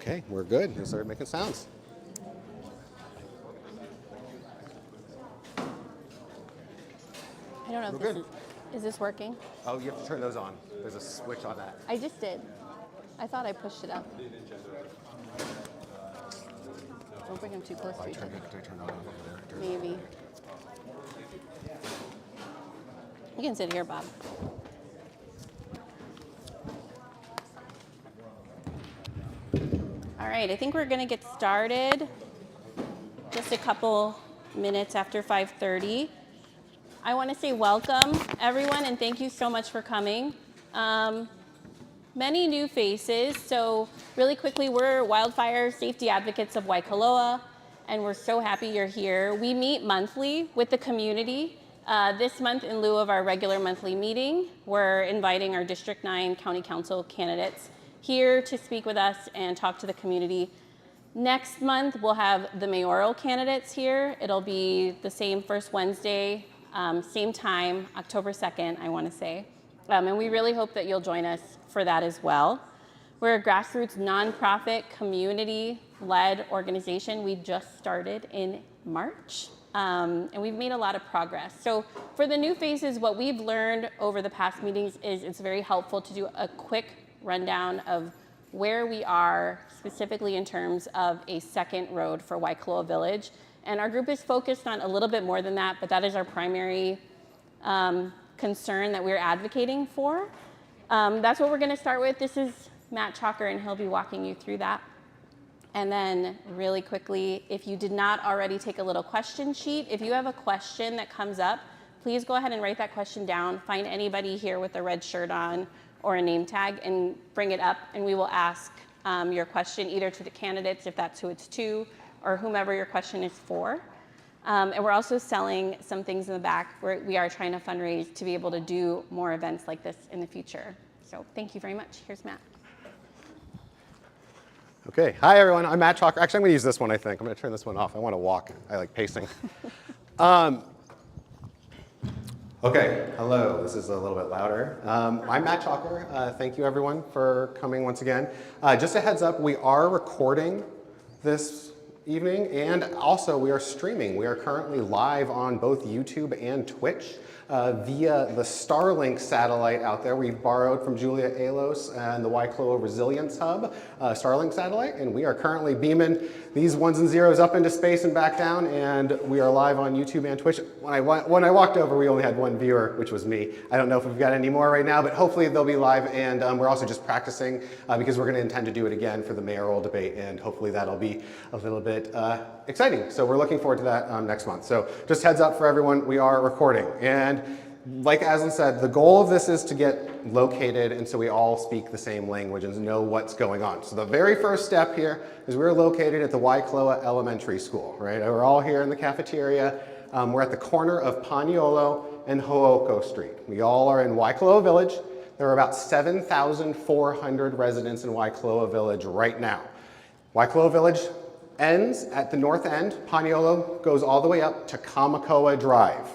Okay, we're good. We started making sounds. I don't know if is this working? Oh, you have to turn those on. There's a switch on that. I just did. I thought I pushed it up. Don't bring them too close to each other. Did I turn it on over there? Maybe. You can sit here, Bob. All right, I think we're going to get started just a couple minutes after 5:30. I want to say welcome, everyone, and thank you so much for coming. Many new faces, so really quickly, we're Wildfire Safety Advocates of Waikoloa, and we're so happy you're here. We meet monthly with the community. This month, in lieu of our regular monthly meeting, we're inviting our District 9 County Council candidates here to speak with us and talk to the community. Next month, we'll have the mayoral candidates here. It'll be the same first Wednesday, same time, October 2nd, I want to say. And we really hope that you'll join us for that as well. We're a grassroots nonprofit community-led organization. We just started in March, and we've made a lot of progress. So for the new faces, what we've learned over the past meetings is it's very helpful to do a quick rundown of where we are specifically in terms of a second road for Waikoloa Village. And our group is focused on a little bit more than that, but that is our primary concern that we're advocating for. That's what we're going to start with. This is Matt Chalker, and he'll be walking you through that. And then really quickly, if you did not already take a little question sheet, if you have a question that comes up, please go ahead and write that question down. Find anybody here with a red shirt on or a name tag and bring it up, and we will ask your question either to the candidates, if that's who it's to, or whomever your question is for. And we're also selling some things in the back where we are trying to fundraise to be able to do more events like this in the future. So thank you very much. Here's Matt. Okay, hi everyone, I'm Matt Chalker. Actually, I'm gonna use this one, I think. I'm gonna turn this one off. I wanna walk, I like pacing. Okay, hello, this is a little bit louder. I'm Matt Chalker. Thank you everyone for coming once again. Just a heads up, we are recording this evening, and also we are streaming. We are currently live on both YouTube and Twitch via the Starlink satellite out there. We've borrowed from Julia Alos and the Waikoloa Resilience Hub Starlink satellite, and we are currently beaming these ones and zeros up into space and back down, and we are live on YouTube and Twitch. When I walked over, we only had one viewer, which was me. I don't know if we've got any more right now, but hopefully they'll be live, and we're also just practicing because we're going to intend to do it again for the mayoral debate, and hopefully that'll be a little bit exciting. So we're looking forward to that next month. So just heads up for everyone, we are recording. And like Aslan said, the goal of this is to get located and so we all speak the same language and know what's going on. So the very first step here is we're located at the Waikoloa Elementary School, right? We're all here in the cafeteria. We're at the corner of Paniolo and Ho'oko Street. We all are in Waikoloa Village. There are about 7,400 residents in Waikoloa Village right now. Waikoloa Village ends at the north end. Paniolo goes all the way up to Kamakoa Drive.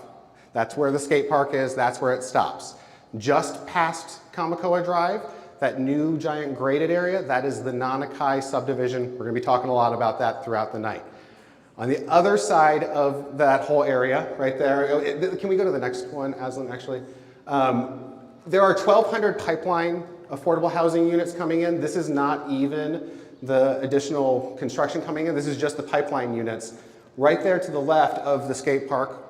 That's where the skate park is, that's where it stops. Just past Kamakoa Drive, that new giant graded area, that is the Nanakai subdivision. We're gonna be talking a lot about that throughout the night. On the other side of that whole area, right there, can we go to the next one, Aslan, actually? There are 1,200 pipeline affordable housing units coming in. This is not even the additional construction coming in. This is just the pipeline units. Right there to the left of the skate park,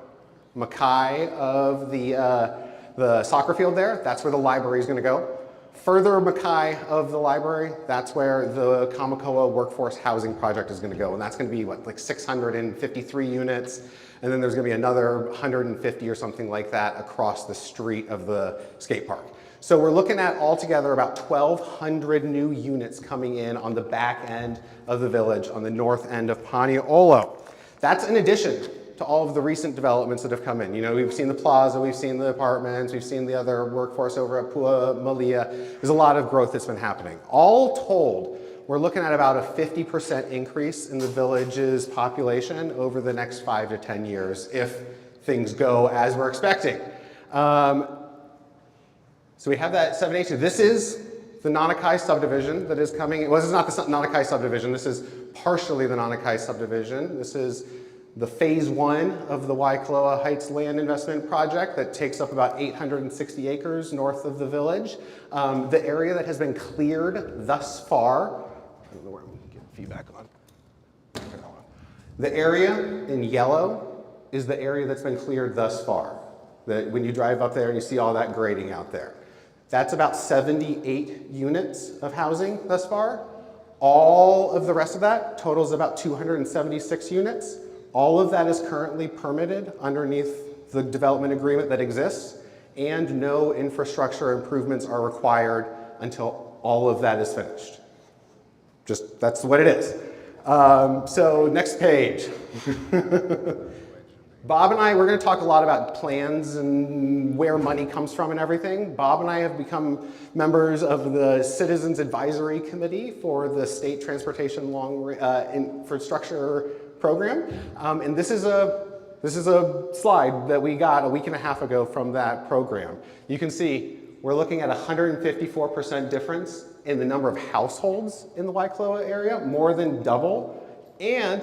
Makai of the soccer field there, that's where the library is going to go. Further Makai of the library, that's where the Kamakoa Workforce Housing Project is going to go. And that's going to be, what, like 653 units. And then there's going to be another 150 or something like that across the street of the skate park. So we're looking at altogether about 1,200 new units coming in on the back end of the village on the north end of Paniolo. That's in addition to all of the recent developments that have come in. You know, we've seen the plaza, we've seen the apartments, we've seen the other workforce over at Pua Malia. There's a lot of growth that's been happening. All told, we're looking at about a 50% increase in the village's population over the next 5 to 10 years if things go as we're expecting. So we have that 782. This is the Nanakai subdivision that is coming. Well, this is not the Nanakai subdivision. This is partially the Nanakai subdivision. This is the phase 1 of the Waikoloa Heights land investment project that takes up about 860 acres north of the village. The area that has been cleared thus far, I don't know where I'm getting feedback on. The area in yellow is the area that's been cleared thus far. When you drive up there and you see all that grading out there. That's about 78 units of housing thus far. All of the rest of that totals about 276 units. All of that is currently permitted underneath the development agreement that exists, and no infrastructure improvements are required until all of that is finished. Just, that's what it is. So next page. Bob and I, we're going to talk a lot about plans and where money comes from and everything. Bob and I have become members of the Citizens Advisory Committee for the State Transportation Infrastructure Program. And this is a slide that we got a week and a half ago from that program. You can see we're looking at 154% difference in the number of households in the Waikoloa area, more than double, and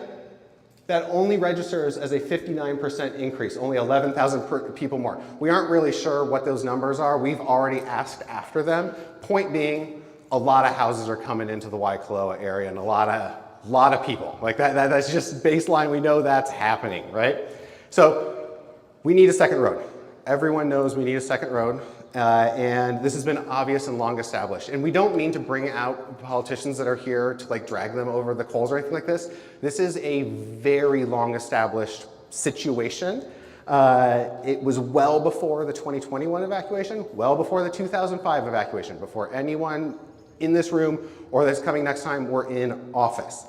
that only registers as a 59% increase, only 11,000 people more. We aren't really sure what those numbers are. We've already asked after them. Point being, a lot of houses are coming into the Waikoloa area and a lot of people. Like that's just baseline, we know that's happening, right? So we need a second road. Everyone knows we need a second road. And this has been obvious and long established. And we don't mean to bring out politicians that are here to like drag them over the coals or anything like this. This is a very long established situation. It was well before the 2021 evacuation, well before the 2005 evacuation, before anyone in this room or that's coming next time were in office.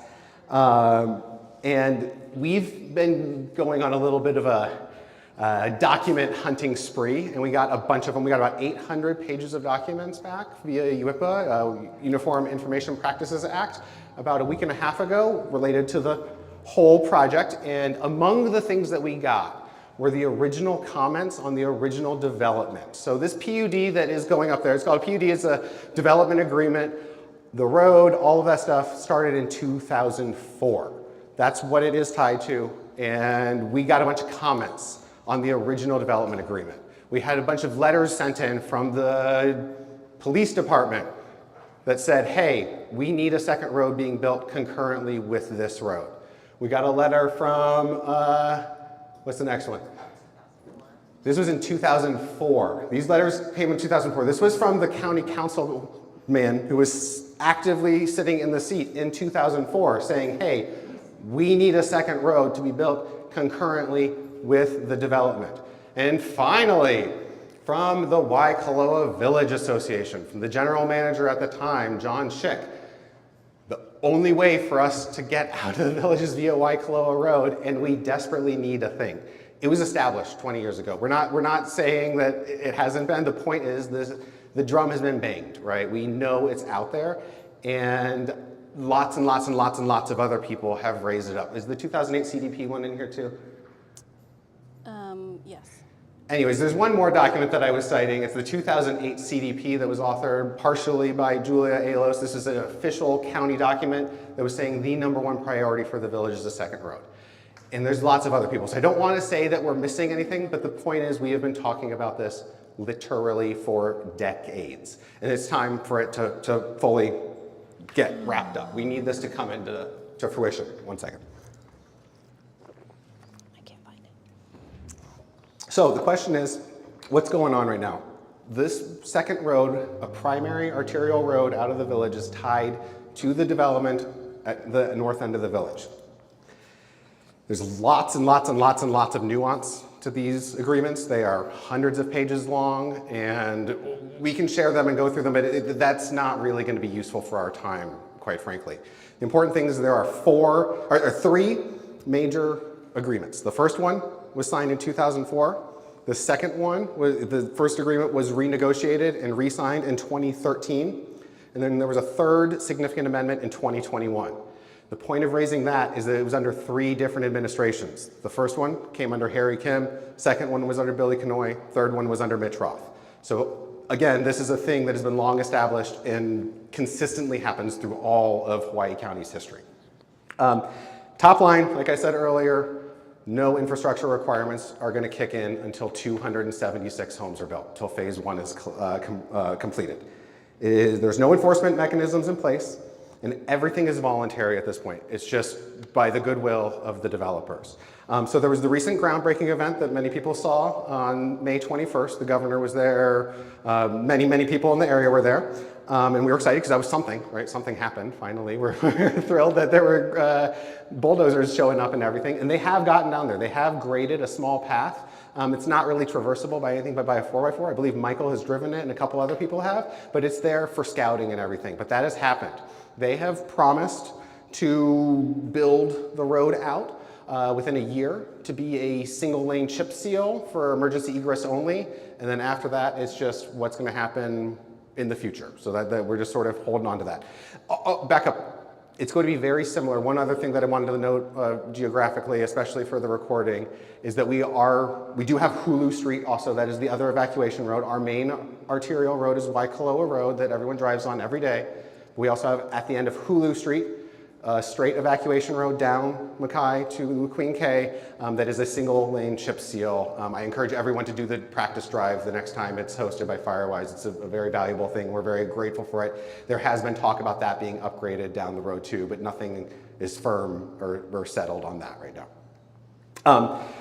And we've been going on a little bit of a document hunting spree, and we got a bunch of them. We got about 800 pages of documents back via UIPA, Uniform Information Practices Act, about a week and a half ago related to the whole project. And among the things that we got were the original comments on the original development. So this PUD that is going up there, it's called a PUD, it's a development agreement. The road, all of that stuff started in 2004. That's what it is tied to. And we got a bunch of comments on the original development agreement. We had a bunch of letters sent in from the police department that said, hey, we need a second road being built concurrently with this road. We got a letter from, what's the next one? This was in 2004. These letters came in 2004. This was from the county councilman who was actively sitting in the seat in 2004 saying, hey, we need a second road to be built concurrently with the development. And finally, from the Waikoloa Village Association, from the general manager at the time, John Schick, the only way for us to get out of the village is via Waikoloa Road, and we desperately need a thing. It was established 20 years ago. We're not saying that it hasn't been. The point is the drum has been banged, right? We know it's out there, and lots and lots and lots and lots of other people have raised it up. Is the 2008 CDP one in here too? Yes. Anyways, there's one more document that I was citing. It's the 2008 CDP that was authored partially by Julia Alos. This is an official county document that was saying the #1 priority for the village is a second road. And there's lots of other people. So I don't want to say that we're missing anything, but the point is we have been talking about this literally for decades. And it's time for it to fully get wrapped up. We need this to come into fruition. One second. So the question is, what's going on right now? This second road, a primary arterial road out of the village, is tied to the development at the north end of the village. There's lots and lots and lots and lots of nuance to these agreements. They are hundreds of pages long, and we can share them and go through them, but that's not really going to be useful for our time, quite frankly. The important thing is there are three major agreements. The first one was signed in 2004. The second one, the first agreement was renegotiated and re-signed in 2013. And then there was a third significant amendment in 2021. The point of raising that is that it was under 3 different administrations. The first one came under Harry Kim, second one was under Billy Kenoi, third one was under Mitch Roth. So again, this is a thing that has been long established and consistently happens through all of Hawaii County's history. Top line, like I said earlier, no infrastructure requirements are going to kick in until 276 homes are built, until phase one is completed. There's no enforcement mechanisms in place, and everything is voluntary at this point. It's just by the goodwill of the developers. So there was the recent groundbreaking event that many people saw on May 21st. The governor was there. Many people in the area were there. And we were excited because that was something, right? Something happened, finally. We're thrilled that there were bulldozers showing up and everything. And they have gotten down there. They have graded a small path. It's not really traversable by anything but by a 4x4. I believe Michael has driven it and a couple other people have, but it's there for scouting and everything. But that has happened. They have promised to build the road out within a year to be a single lane chip seal for emergency egress only. And then after that, it's just what's going to happen in the future. So that we're just sort of holding on to that. Back up. It's going to be very similar. One other thing that I wanted to note geographically, especially for the recording, is that we do have Hulu Street also. That is the other evacuation road. Our main arterial road is Waikoloa Road that everyone drives on every day. We also have at the end of Hulu Street, a straight evacuation road down Mackay to Queen K that is a single lane chip seal. I encourage everyone to do the practice drive the next time it's hosted by Firewise. It's a very valuable thing. We're very grateful for it. There has been talk about that being upgraded down the road too, but nothing is firm or settled on that right now.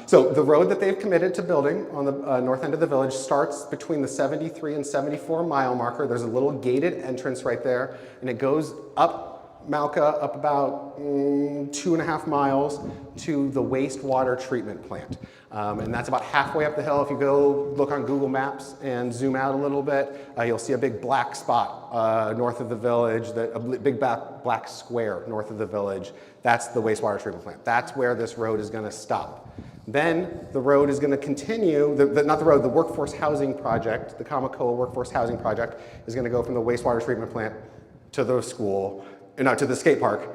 So the road that they've committed to building on the north end of the village starts between the 73 and 74 mile marker. There's a little gated entrance right there, and it goes up Malka up about 2.5 miles to the wastewater treatment plant. And that's about halfway up the hill. If you go look on Google Maps and zoom out a little bit, you'll see a big black spot north of the village, a big black square north of the village. That's the wastewater treatment plant. That's where this road is going to stop. Then the road is going to continue, the workforce housing project, the Kamakoa workforce housing project is going to go from the wastewater treatment plant to the school, to the skate park,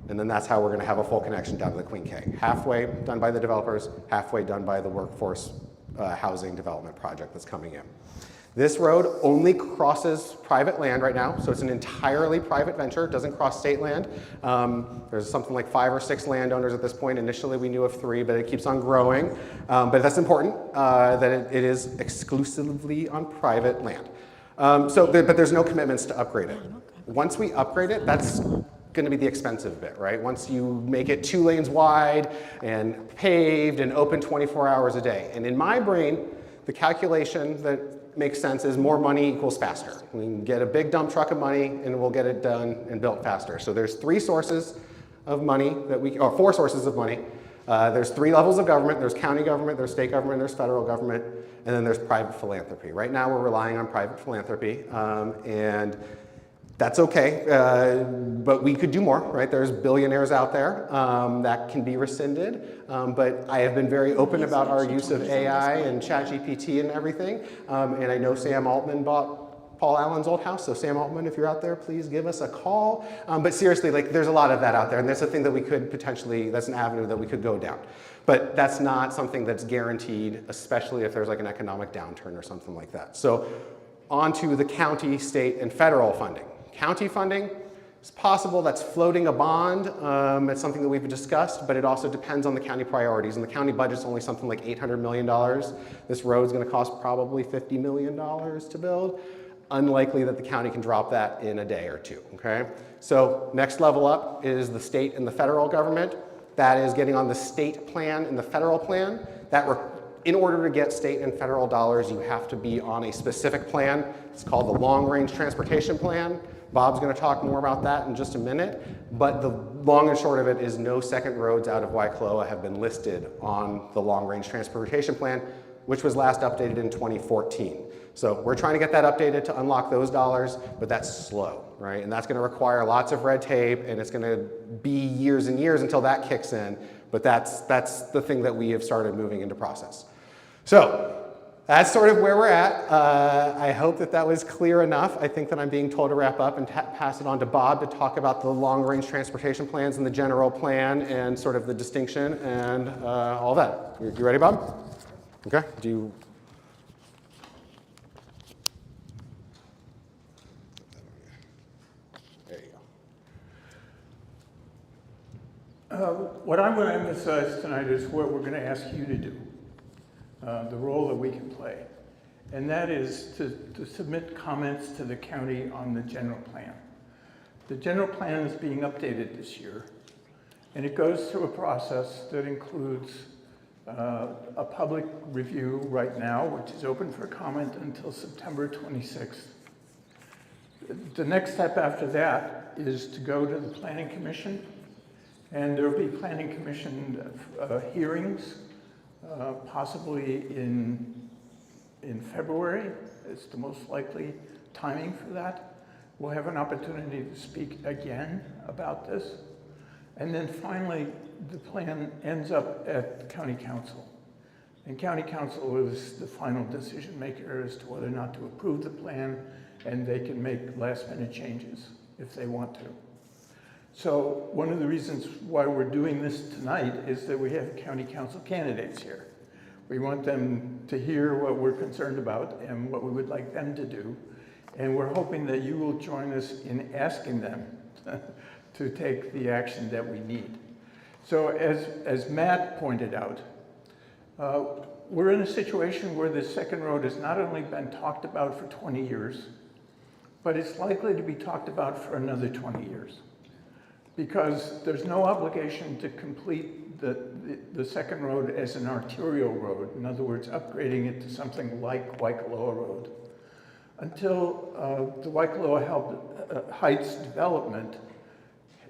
and then that's how we're going to have a full connection down to the Queen K. Halfway done by the developers, halfway done by the workforce housing development project that's coming in. This road only crosses private land right now, so it's an entirely private venture. It doesn't cross state land. There's something like 5 or 6 landowners at this point. Initially, we knew of 3, but it keeps on growing. But that's important, that it is exclusively on private land. But there's no commitments to upgrade it. Once we upgrade it, that's going to be the expensive bit, right? Once you make it 2 lanes wide and paved and open 24 hours a day. And in my brain, the calculation that makes sense is more money equals faster. We can get a big dump truck of money and we'll get it done and built faster. So there's 3 sources of money or 4 sources of money. There's 3 levels of government. There's county government, there's state government, there's federal government, and then there's private philanthropy. Right now we're relying on private philanthropy, and that's okay, but we could do more, right? There's billionaires out there that can be rescinded, but I have been very open about our use of AI and ChatGPT and everything, and I know Sam Altman bought Paul Allen's old house, so Sam Altman, if you're out there, please give us a call. But seriously, there's a lot of that out there, and that's a thing that we could potentially, that's an avenue that we could go down. But that's not something that's guaranteed, especially if there's an economic downturn or something like that. So on to the county, state, and federal funding. County funding, it's possible that's floating a bond. It's something that we've discussed, but it also depends on the county priorities. And the county budget's only something like $800 million. This road's going to cost probably $50 million to build. Unlikely that the county can drop that in a day or 2, okay? So next level up is the state and the federal government. That is getting on the state plan and the federal plan. In order to get state and federal dollars, you have to be on a specific plan. It's called the Long Range Transportation Plan. Bob's going to talk more about that in just a minute, but the long and short of it is no second roads out of Waikoloa have been listed on the Long Range Transportation Plan, which was last updated in 2014. So we're trying to get that updated to unlock those dollars, but that's slow, right? And that's going to require lots of red tape, and it's going to be years and years until that kicks in, but that's the thing that we have started moving into process. So that's sort of where we're at. I hope that was clear enough. I think that I'm being told to wrap up and pass it on to Bob to talk about the long-range transportation plans and the general plan and sort of the distinction and all that. You ready, Bob? Okay. What I'm going to emphasize tonight is what we're going to ask you to do, the role that we can play. And that is to submit comments to the county on the general plan. The general plan is being updated this year, and it goes through a process that includes a public review right now, which is open for comment until September 26th. The next step after that is to go to the Planning Commission, and there will be Planning Commission hearings, possibly in February. It's the most likely timing for that. We'll have an opportunity to speak again about this. And then finally, the plan ends up at the County Council. And County Council is the final decision maker as to whether or not to approve the plan, and they can make last minute changes if they want to. So one of the reasons why we're doing this tonight is that we have County Council candidates here. We want them to hear what we're concerned about and what we would like them to do. And we're hoping that you will join us in asking them to take the action that we need. So as Matt pointed out, we're in a situation where the second road has not only been talked about for 20 years, but it's likely to be talked about for another 20 years. Because there's no obligation to complete the second road as an arterial road, in other words, upgrading it to something like Waikoloa Road, until the Waikoloa Heights development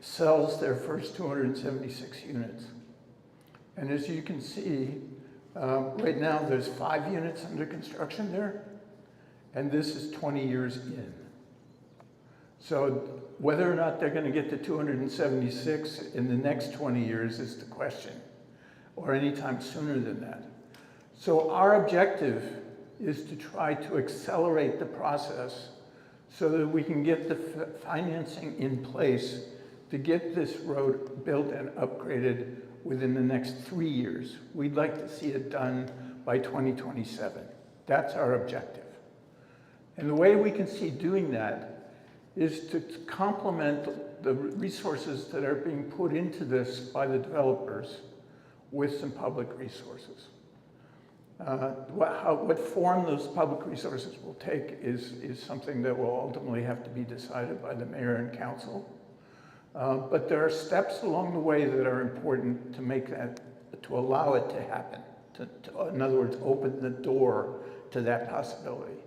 sells their first 276 units. And as you can see, right now there's 5 units under construction there, and this is 20 years in. So whether or not they're going to get to 276 in the next 20 years is the question, or anytime sooner than that. So our objective is to try to accelerate the process so that we can get the financing in place to get this road built and upgraded within the next 3 years. We'd like to see it done by 2027. That's our objective. And the way we can see doing that is to complement the resources that are being put into this by the developers with some public resources. What form those public resources will take is something that will ultimately have to be decided by the mayor and council. But there are steps along the way that are important to make that, to allow it to happen. In other words, open the door to that possibility.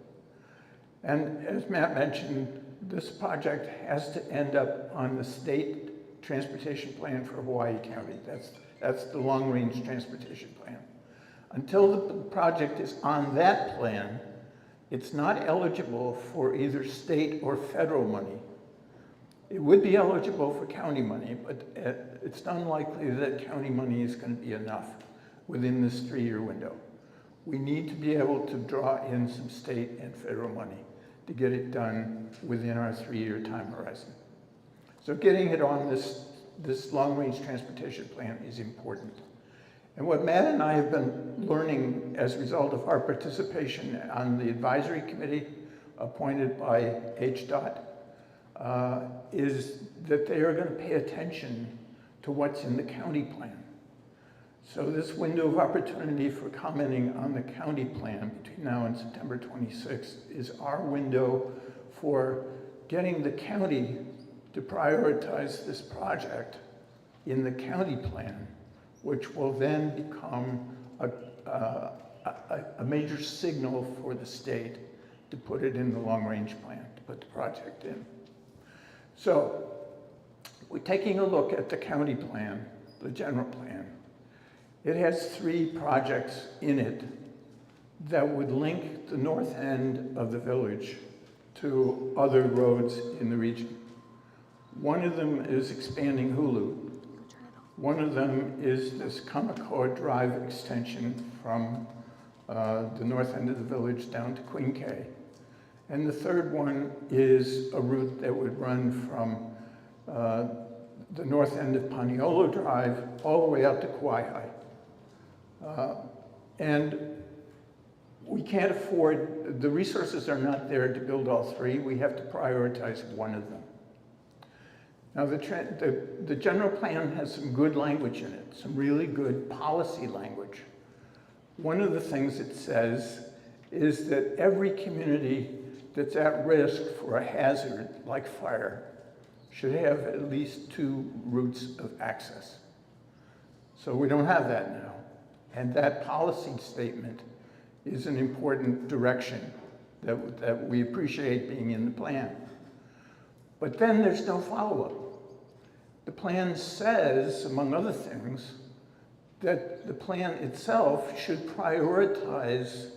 And as Matt mentioned, this project has to end up on the state transportation plan for Hawaii County. That's the long-range transportation plan. Until the project is on that plan, it's not eligible for either state or federal money. It would be eligible for county money, but it's unlikely that county money is going to be enough within this 3-year window. We need to be able to draw in some state and federal money to get it done within our 3-year time horizon. So getting it on this long-range transportation plan is important. And what Matt and I have been learning as a result of our participation on the advisory committee appointed by HDOT is that they are going to pay attention to what's in the county plan. So this window of opportunity for commenting on the county plan between now and September 26th is our window for getting the county to prioritize this project in the county plan, which will then become a major signal for the state to put it in the long-range plan, to put the project in. So we're taking a look at the county plan, the general plan. It has 3 projects in it that would link the north end of the village to other roads in the region. One of them is expanding Hulu. One of them is this Kamakau Drive extension from the north end of the village down to Queen Cay. And the third one is a route that would run from the north end of Paniolo Drive all the way out to Kauai. And we can't afford, the resources are not there to build all 3. We have to prioritize one of them. Now, the general plan has some good language in it, some really good policy language. One of the things it says is that every community that's at risk for a hazard like fire should have at least 2 routes of access. So we don't have that now. And that policy statement is an important direction that we appreciate being in the plan. But then there's no follow-up. The plan says, among other things, that the plan itself should prioritize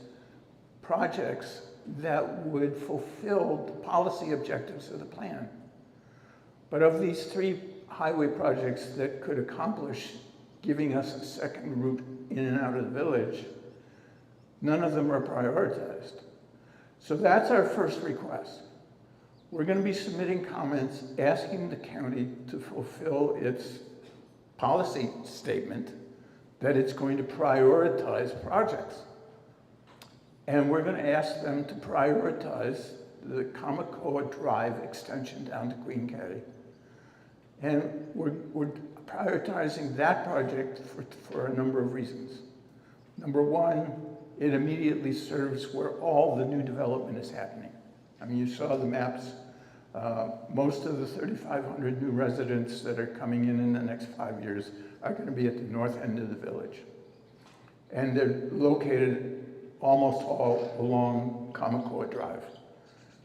projects that would fulfill the policy objectives of the plan. But of these 3 highway projects that could accomplish giving us a second route in and out of the village, none of them are prioritized. So that's our first request. We're going to be submitting comments asking the county to fulfill its policy statement that it's going to prioritize projects. And we're going to ask them to prioritize the Kamakōa Drive extension down to Queen Cay. And we're prioritizing that project for a number of reasons. Number one, it immediately serves where all the new development is happening. I mean, you saw the maps. Most of the 3,500 new residents that are coming in the next 5 years are going to be at the north end of the village. And they're located almost all along Kamakōa Drive.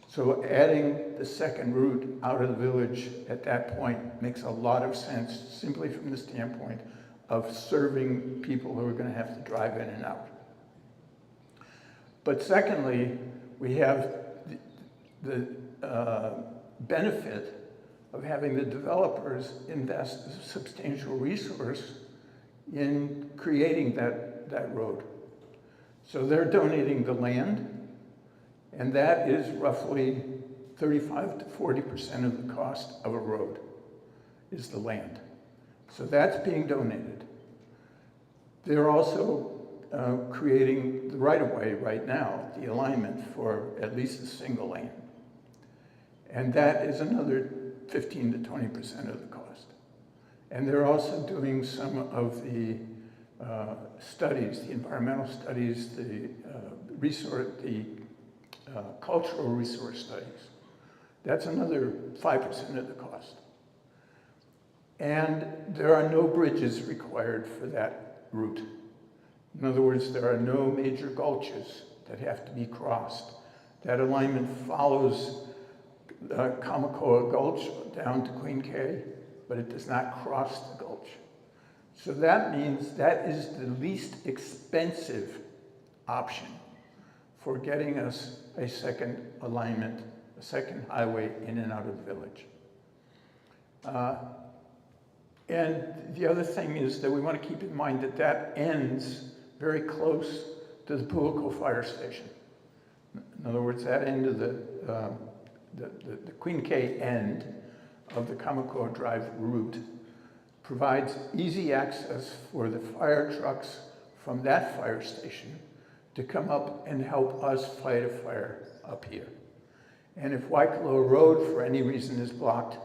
So adding the second route out of the village at that point makes a lot of sense, simply from the standpoint of serving people who are going to have to drive in and out. But secondly, we have the benefit of having the developers invest a substantial resource in creating that road. So they're donating the land, and that is roughly 35 to 40% of the cost of a road, is the land. So that's being donated. They're also creating the right-of-way right now, the alignment for at least a single lane. And that is another 15 to 20% of the cost. And they're also doing some of the studies, the environmental studies, the cultural resource studies. That's another 5% of the cost. And there are no bridges required for that route. In other words, there are no major gulches that have to be crossed. That alignment follows Kamakōa Gulch down to Queen Cay, but it does not cross the gulch. So that means that is the least expensive option for getting us a second alignment, a second highway in and out of the village. And the other thing is that we want to keep in mind that that ends very close to the Pu'uko fire station. In other words, that end of the Queen Cay end of the Kamakōa Drive route provides easy access for the fire trucks from that fire station to come up and help us fight a fire up here. And if Waikoloa Road, for any reason, is blocked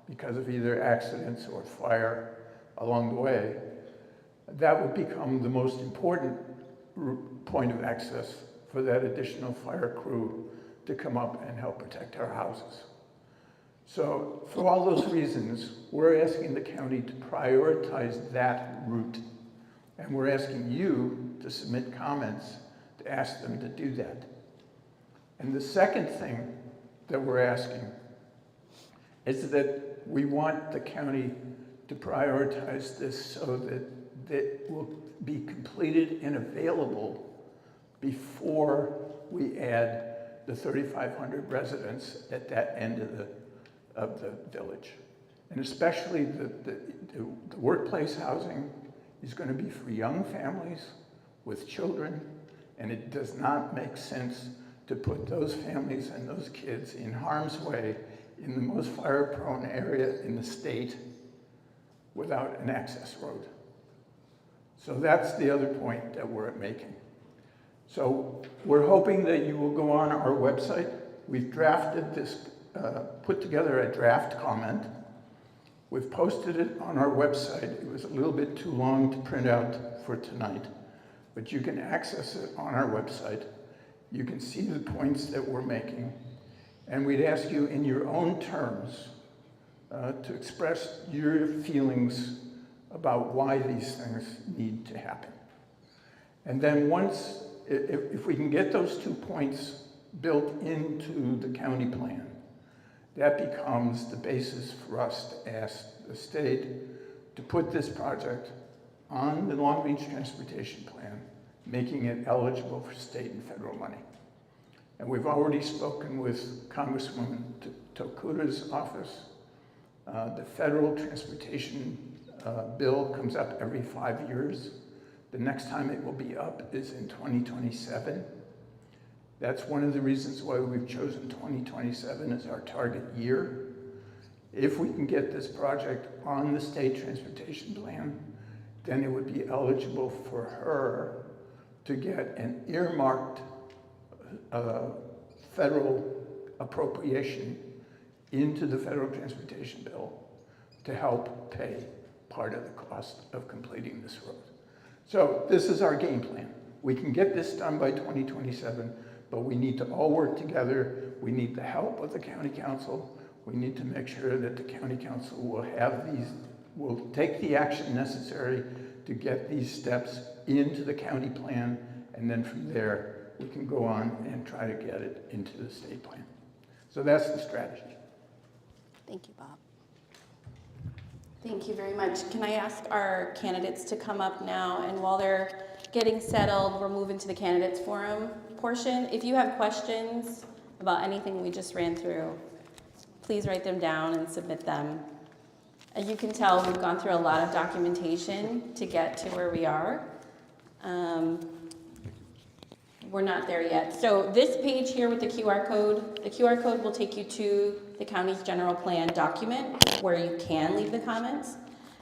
because of either accidents or fire along the way, that would become the most important point of access for that additional fire crew to come up and help protect our houses. So for all those reasons, we're asking the county to prioritize that route. And we're asking you to submit comments to ask them to do that. And the second thing that we're asking is that we want the county to prioritize this so that it will be completed and available before we add the 3,500 residents at that end of the village. And especially the workplace housing is going to be for young families with children, and it does not make sense to put those families and those kids in harm's way in the most fire-prone area in the state without an access road. So that's the other point that we're making. So we're hoping that you will go on our website. We've drafted this, put together a draft comment, We've posted it on our website. It was a little bit too long to print out for tonight, but you can access it on our website. You can see the points that we're making, and we'd ask you in your own terms to express your feelings about why these things need to happen. And then once, if we can get those 2 points built into the county plan, that becomes the basis for us to ask the state to put this project on the Long Beach Transportation Plan, making it eligible for state and federal money. And we've already spoken with Congresswoman Tokuta's office. The federal transportation bill comes up every 5 years. The next time it will be up is in 2027. That's one of the reasons why we've chosen 2027 as our target year. If we can get this project on the state transportation plan, then it would be eligible for her to get an earmarked federal appropriation into the federal transportation bill to help pay part of the cost of completing this road. So this is our game plan. We can get this done by 2027, but we need to all work together. We need the help of the county council. We need to make sure that the county council will take the action necessary to get these steps into the county plan, and then from there, we can go on and try to get it into the state plan. So that's the strategy. Thank you, Bob. Thank you very much. Can I ask our candidates to come up now? And while they're getting settled, we're moving to the candidates forum portion. If you have questions about anything we just ran through, please write them down and submit them. As you can tell, we've gone through a lot of documentation to get to where we are. We're not there yet. So this page here with the QR code will take you to the county's general plan document where you can leave the comments.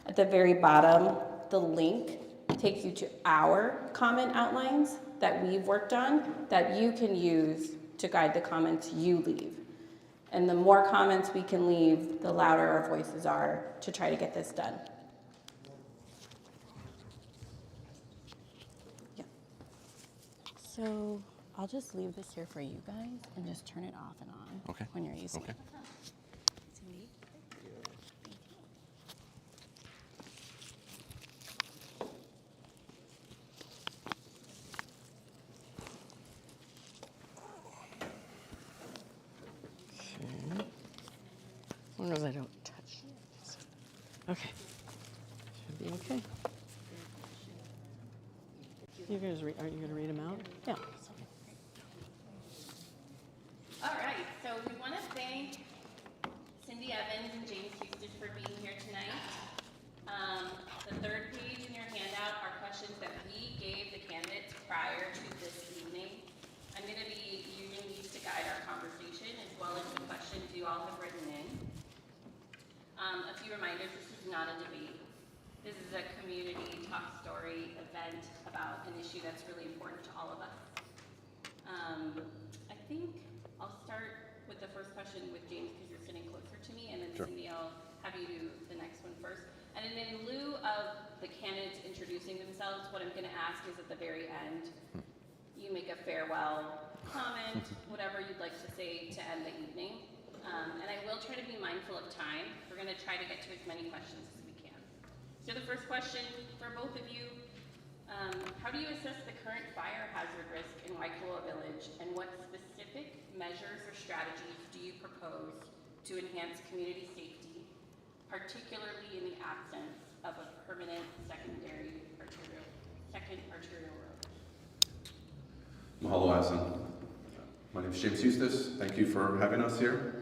At the very bottom, the link takes you to our comment outlines that we've worked on that you can use to guide the comments you leave. And the more comments we can leave, the louder our voices are to try to get this done. Yeah. So I'll just leave this here for you guys and just turn it off and on when you're using it. Cindy? As long as I don't touch it. Okay. Should be okay. You guys, aren't you going to read them out? Yeah. All right, so we want to thank Cindy Evans and James Houston for being here tonight. The third page in your handout are questions that we gave the candidates prior to this evening. I'm going to be using these to guide our conversation as well as the questions you all have written in. A few reminders, this is not a debate. This is a community talk story event about an issue that's really important to all of us. I think I'll start with the first question with James because you're sitting closer to me, and then Sure. Cindy, I'll have you do the next one first. And then in lieu of the candidates introducing themselves, what I'm going to ask is at the very end, you make a farewell comment, whatever you'd like to say to end the evening. And I will try to be mindful of time. We're going to try to get to as many questions as we can. So the first question for both of you, how do you assess the current fire hazard risk in Waikoloa Village, and what specific measures or strategies do you propose to enhance community safety, particularly in the absence of a permanent second arterial road? Mahalo, Asan. My name is James Eustace. Thank you for having us here.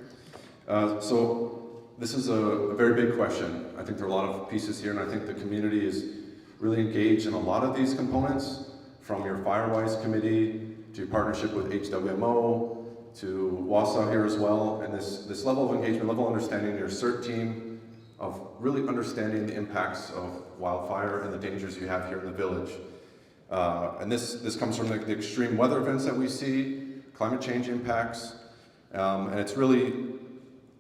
So this is a very big question. I think there are a lot of pieces here, and I think the community is really engaged in a lot of these components, from your Firewise committee to your partnership with HWMO to Wausau here as well, and this level of engagement, level of understanding, your CERT team, of really understanding the impacts of wildfire and the dangers you have here in the village. And this comes from the extreme weather events that we see, climate change impacts, and it's really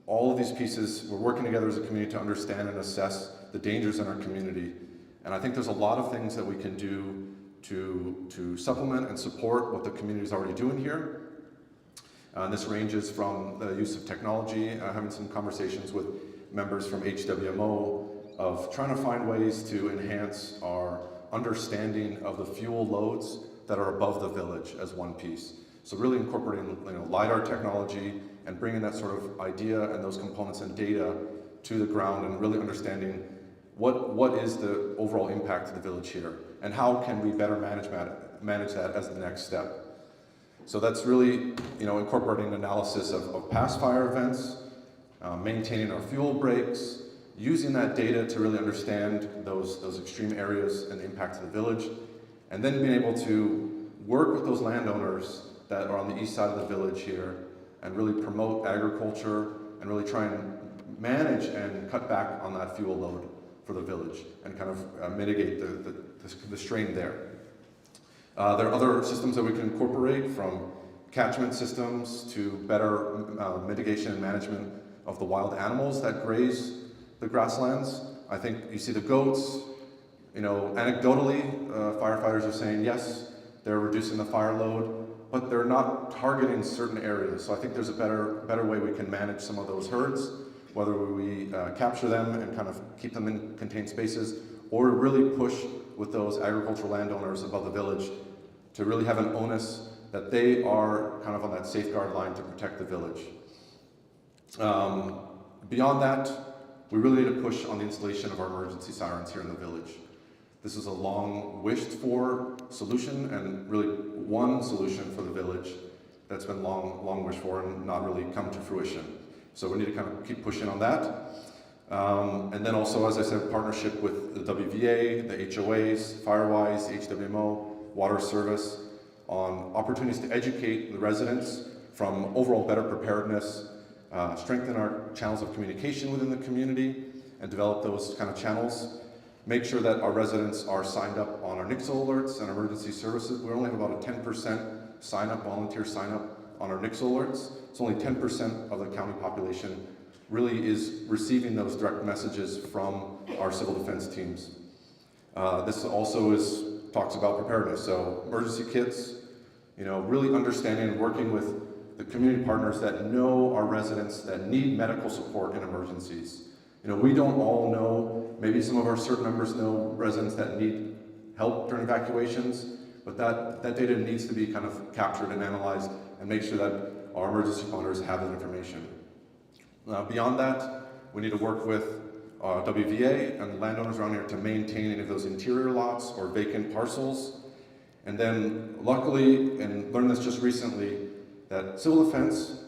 all of these pieces, we're working together as a community to understand and assess the dangers in our community. And I think there's a lot of things that we can do to supplement and support what the community is already doing here. And this ranges from the use of technology, having some conversations with members from HWMO of trying to find ways to enhance our understanding of the fuel loads that are above the village as one piece. So really incorporating LiDAR technology and bringing that sort of idea and those components and data to the ground and really understanding what is the overall impact to the village here and how can we better manage that as the next step. So that's really incorporating analysis of past fire events, maintaining our fuel breaks, using that data to really understand those extreme areas and the impact to the village, and then being able to work with those landowners that are on the east side of the village here and really promote agriculture and really try and manage and cut back on that fuel load for the village and kind of mitigate the strain there. There are other systems that we can incorporate, from catchment systems to better mitigation and management of the wild animals that graze the grasslands. I think you see the goats, anecdotally, firefighters are saying, yes, they're reducing the fire load, but they're not targeting certain areas. So I think there's a better way we can manage some of those herds, whether we capture them and kind of keep them in contained spaces, or really push with those agricultural landowners above the village to really have an onus that they are kind of on that safeguard line to protect the village. Beyond that, we really need to push on the installation of our emergency sirens here in the village. This is a long wished for solution, and really one solution for the village that's been long wished for and not really come to fruition. So we need to kind of keep pushing on that. And then also, as I said, partnership with the WVA, the HOAs, Firewise, HWMO, Water Service, on opportunities to educate the residents from overall better preparedness, strengthen our channels of communication within the community, and develop those kind of channels. Make sure that our residents are signed up on our NICSO alerts and emergency services. We only have about a 10% volunteer sign up on our NICSO alerts. It's only 10% of the county population really is receiving those direct messages from our civil defense teams. This also talks about preparedness. So emergency kits, really understanding and working with the community partners that know our residents that need medical support in emergencies. We don't all know, maybe some of our certain members know residents that need help during evacuations, but that data needs to be kind of captured and analyzed and make sure that our emergency responders have that information. Beyond that, we need to work with WVA and landowners around here to maintain any of those interior lots or vacant parcels. And then luckily, and learned this just recently, that civil defense,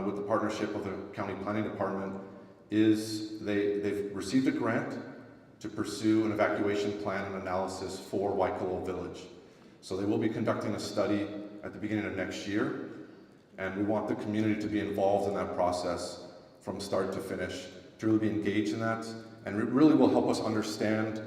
with the partnership of the county planning department, they've received a grant to pursue an evacuation plan and analysis for Waikoloa Village. So they will be conducting a study at the beginning of next year, and we want the community to be involved in that process from start to finish, to really be engaged in that, and it really will help us understand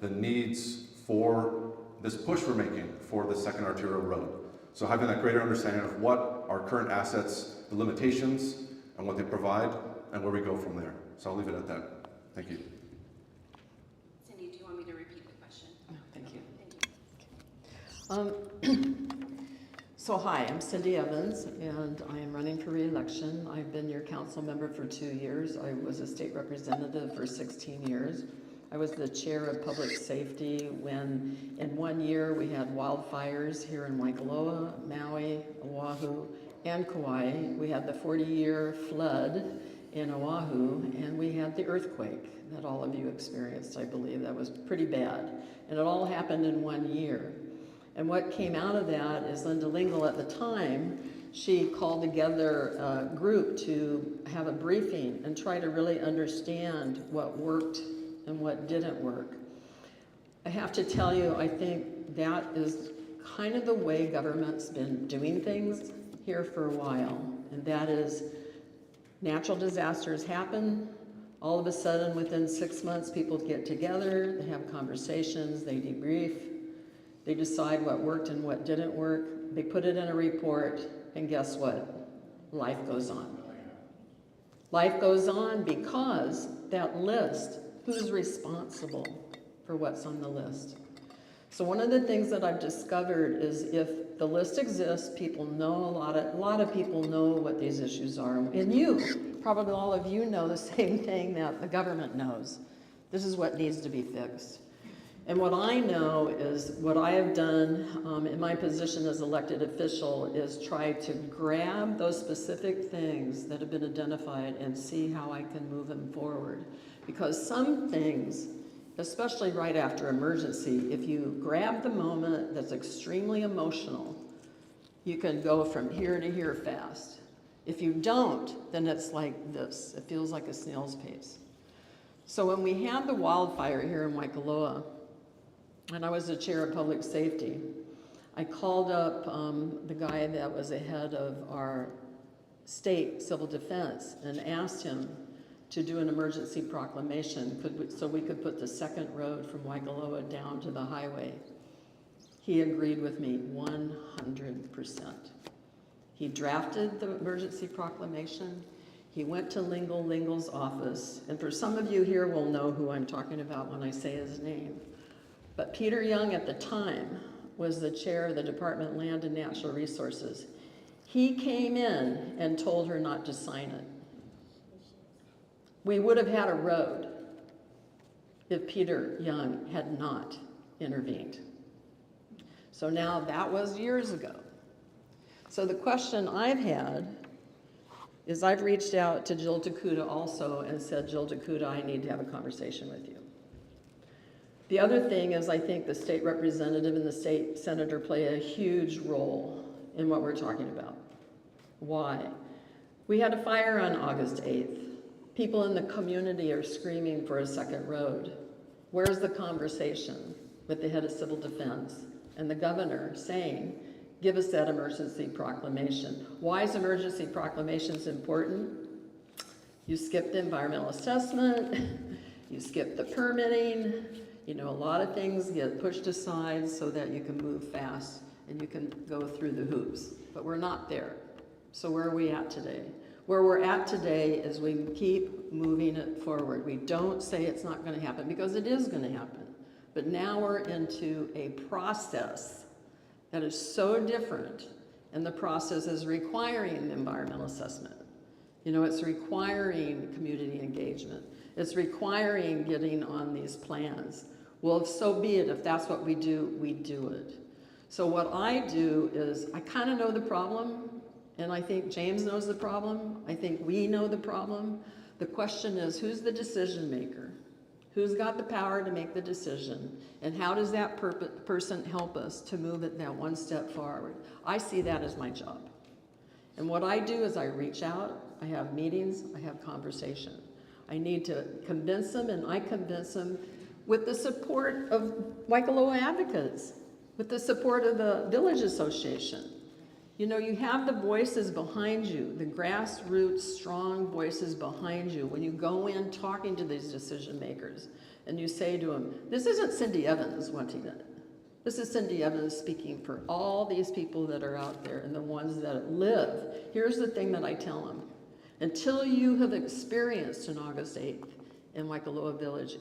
the needs for this push we're making for the second arterial road. So having that greater understanding of what our current assets, the limitations, and what they provide, and where we go from there. So I'll leave it at that. Thank you. Cindy, do you want me to repeat the question? No, thank you. Thank you. So hi, I'm Cindy Evans, and I am running for re-election. I've been your council member for 2 years. I was a state representative for 16 years. I was the chair of public safety when in 1 year we had wildfires here in Waikoloa, Maui, Oahu, and Kauai. We had the 40-year flood in Oahu, and we had the earthquake that all of you experienced, I believe. That was pretty bad. And it all happened in 1 year. And what came out of that is Linda Lingle at the time, she called together a group to have a briefing and try to really understand what worked and what didn't work. I have to tell you, I think that is kind of the way government's been doing things here for a while. And that is, natural disasters happen. All of a sudden, within 6 months, people get together, they have conversations, they debrief, they decide what worked and what didn't work, they put it in a report, and guess what? Life goes on. Life goes on because that list, who's responsible for what's on the list? So one of the things that I've discovered is if the list exists, people know a lot of people know what these issues are. And you, probably all of you know the same thing that the government knows. This is what needs to be fixed. And what I know is what I have done in my position as elected official is try to grab those specific things that have been identified and see how I can move them forward. Because some things, especially right after emergency, if you grab the moment that's extremely emotional, you can go from here to here fast. If you don't, then it's like this. It feels like a snail's pace. So when we had the wildfire here in Waikoloa, and I was the chair of public safety, I called up the guy that was the head of our state civil defense and asked him to do an emergency proclamation so we could put the second road from Waikoloa down to the highway. He agreed with me 100%. He drafted the emergency proclamation. He went to Lingle's office, and for some of you here will know who I'm talking about when I say his name. But Peter Young at the time was the chair of the Department of Land and Natural Resources. He came in and told her not to sign it. We would have had a road if Peter Young had not intervened. So now that was years ago. So the question I've had is I've reached out to Jill Takuda also and said, Jill Takuda, I need to have a conversation with you. The other thing is I think the state representative and the state senator play a huge role in what we're talking about. Why? We had a fire on August 8th. People in the community are screaming for a second road. Where's the conversation with the head of civil defense and the governor saying, give us that emergency proclamation? Why is emergency proclamations important? You skip the environmental assessment, you skip the permitting, you know, a lot of things get pushed aside so that you can move fast and you can go through the hoops, but we're not there. So where are we at today? Where we're at today is we keep moving it forward. We don't say it's not going to happen because it is going to happen. But now we're into a process that is so different, and the process is requiring the environmental assessment. You know, it's requiring community engagement. It's requiring getting on these plans. Well, so be it. If that's what we do it. So what I do is I kind of know the problem, and I think James knows the problem. I think we know the problem. The question is, who's the decision maker? Who's got the power to make the decision? And how does that person help us to move it that one step forward? I see that as my job. And what I do is I reach out, I have meetings, I have conversation. I need to convince them, and I convince them with the support of Waikoloa advocates, with the support of the Village Association. You know, you have the voices behind you, the grassroots, strong voices behind you when you go in talking to these decision makers and you say to them, this isn't Cindy Evans wanting it. This is Cindy Evans speaking for all these people that are out there and the ones that live. Here's the thing that I tell them. Until you have experienced an August 8th in Waikoloa Village,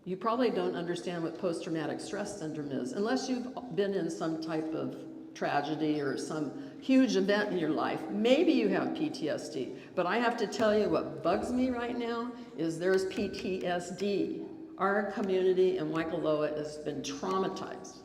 you probably don't understand what post-traumatic stress syndrome is, unless you've been in some type of tragedy or some huge event in your life. Maybe you have PTSD, but I have to tell you what bugs me right now is there's PTSD. Our community in Waikoloa has been traumatized.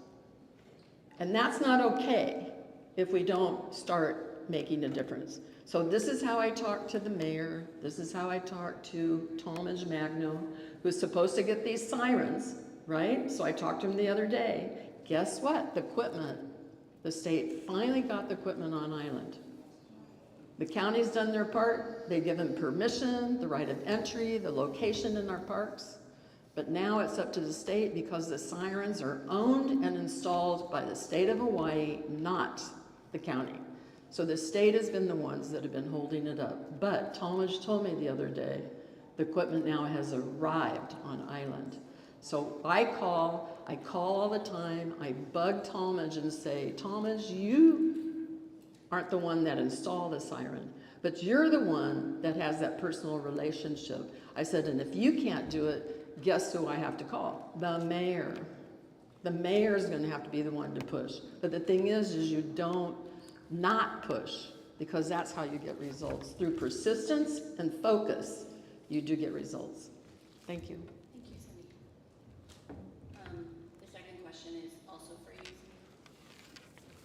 And that's not okay if we don't start making a difference. So this is how I talk to the mayor. This is how I talk to Talmadge Magno, who's supposed to get these sirens, right? So I talked to him the other day. Guess what? The equipment. The state finally got the equipment on island. The county's done their part. They've given permission, the right of entry, the location in our parks. But now it's up to the state because the sirens are owned and installed by the state of Hawaii, not the county. So the state has been the ones that have been holding it up. But Talmadge told me the other day, the equipment now has arrived on island. So I call all the time, I bug Talmadge and say, Talmadge, you aren't the one that installed the siren, But you're the one that has that personal relationship. I said, and if you can't do it, guess who I have to call? The mayor. The mayor is going to have to be the one to push. But the thing is you don't not push, because that's how you get results. Through persistence and focus, you do get results. Thank you. Thank you, Cindy. The second question is also for you, Cindy.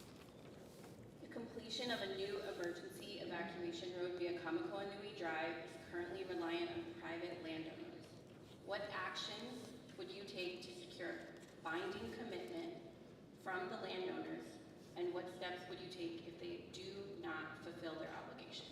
The completion of a new emergency evacuation road via Kamakoa Nui Drive is currently reliant on private landowners. What actions would you take to secure binding commitment from the landowners, and what steps would you take if they do not fulfill their obligations?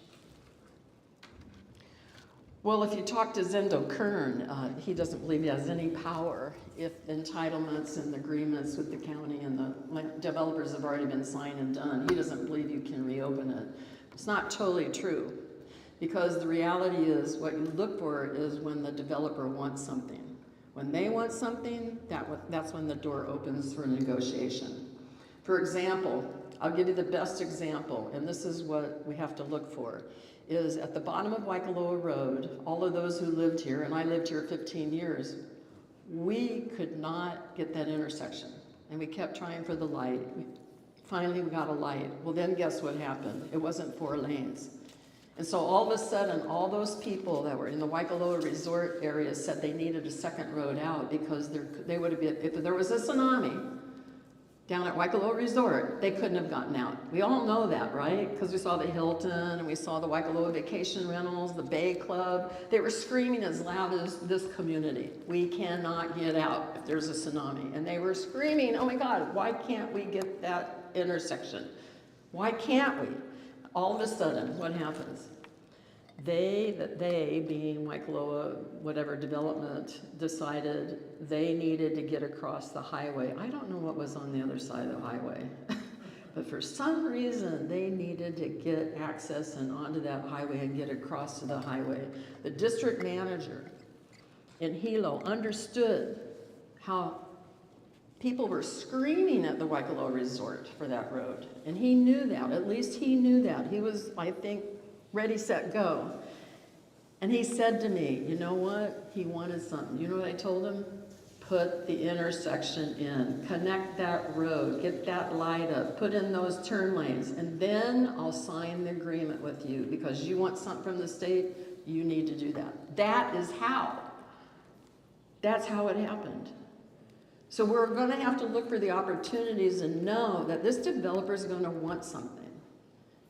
Well, if you talk to Zendo Kern, he doesn't believe he has any power if entitlements and agreements with the county and the developers have already been signed and done. He doesn't believe you can reopen it. It's not totally true, because the reality is what you look for is when the developer wants something. When they want something, that's when the door opens for negotiation. For example, I'll give you the best example, and this is what we have to look for, is at the bottom of Waikoloa Road, all of those who lived here, and I lived here 15 years, we could not get that intersection. And we kept trying for the light. Finally, we got a light. Well, then guess what happened? It wasn't 4 lanes. And so all of a sudden, all those people that were in the Waikoloa resort area said they needed a second road out, because they would have been, if there was a tsunami down at Waikoloa Resort, they couldn't have gotten out. We all know that, right? Because we saw the Hilton and we saw the Waikoloa Vacation Rentals, the Bay Club. They were screaming as loud as this community. We cannot get out if there's a tsunami. And they were screaming, oh my God, why can't we get that intersection? Why can't we? All of a sudden, what happens? They being Waikoloa, whatever development, decided they needed to get across the highway. I don't know what was on the other side of the highway, but for some reason, they needed to get access and onto that highway and get across to the highway. The district manager in Hilo understood how people were screaming at the Waikoloa Resort for that road, and he knew that. At least he knew that. He was, I think, ready, set, go. And he said to me, you know what? He wanted something. You know what I told him? Put the intersection in, connect that road, get that light up, put in those turn lanes, and then I'll sign the agreement with you, because you want something from the state, you need to do that. That is how. That's how it happened. So we're going to have to look for the opportunities and know that this developer is going to want something.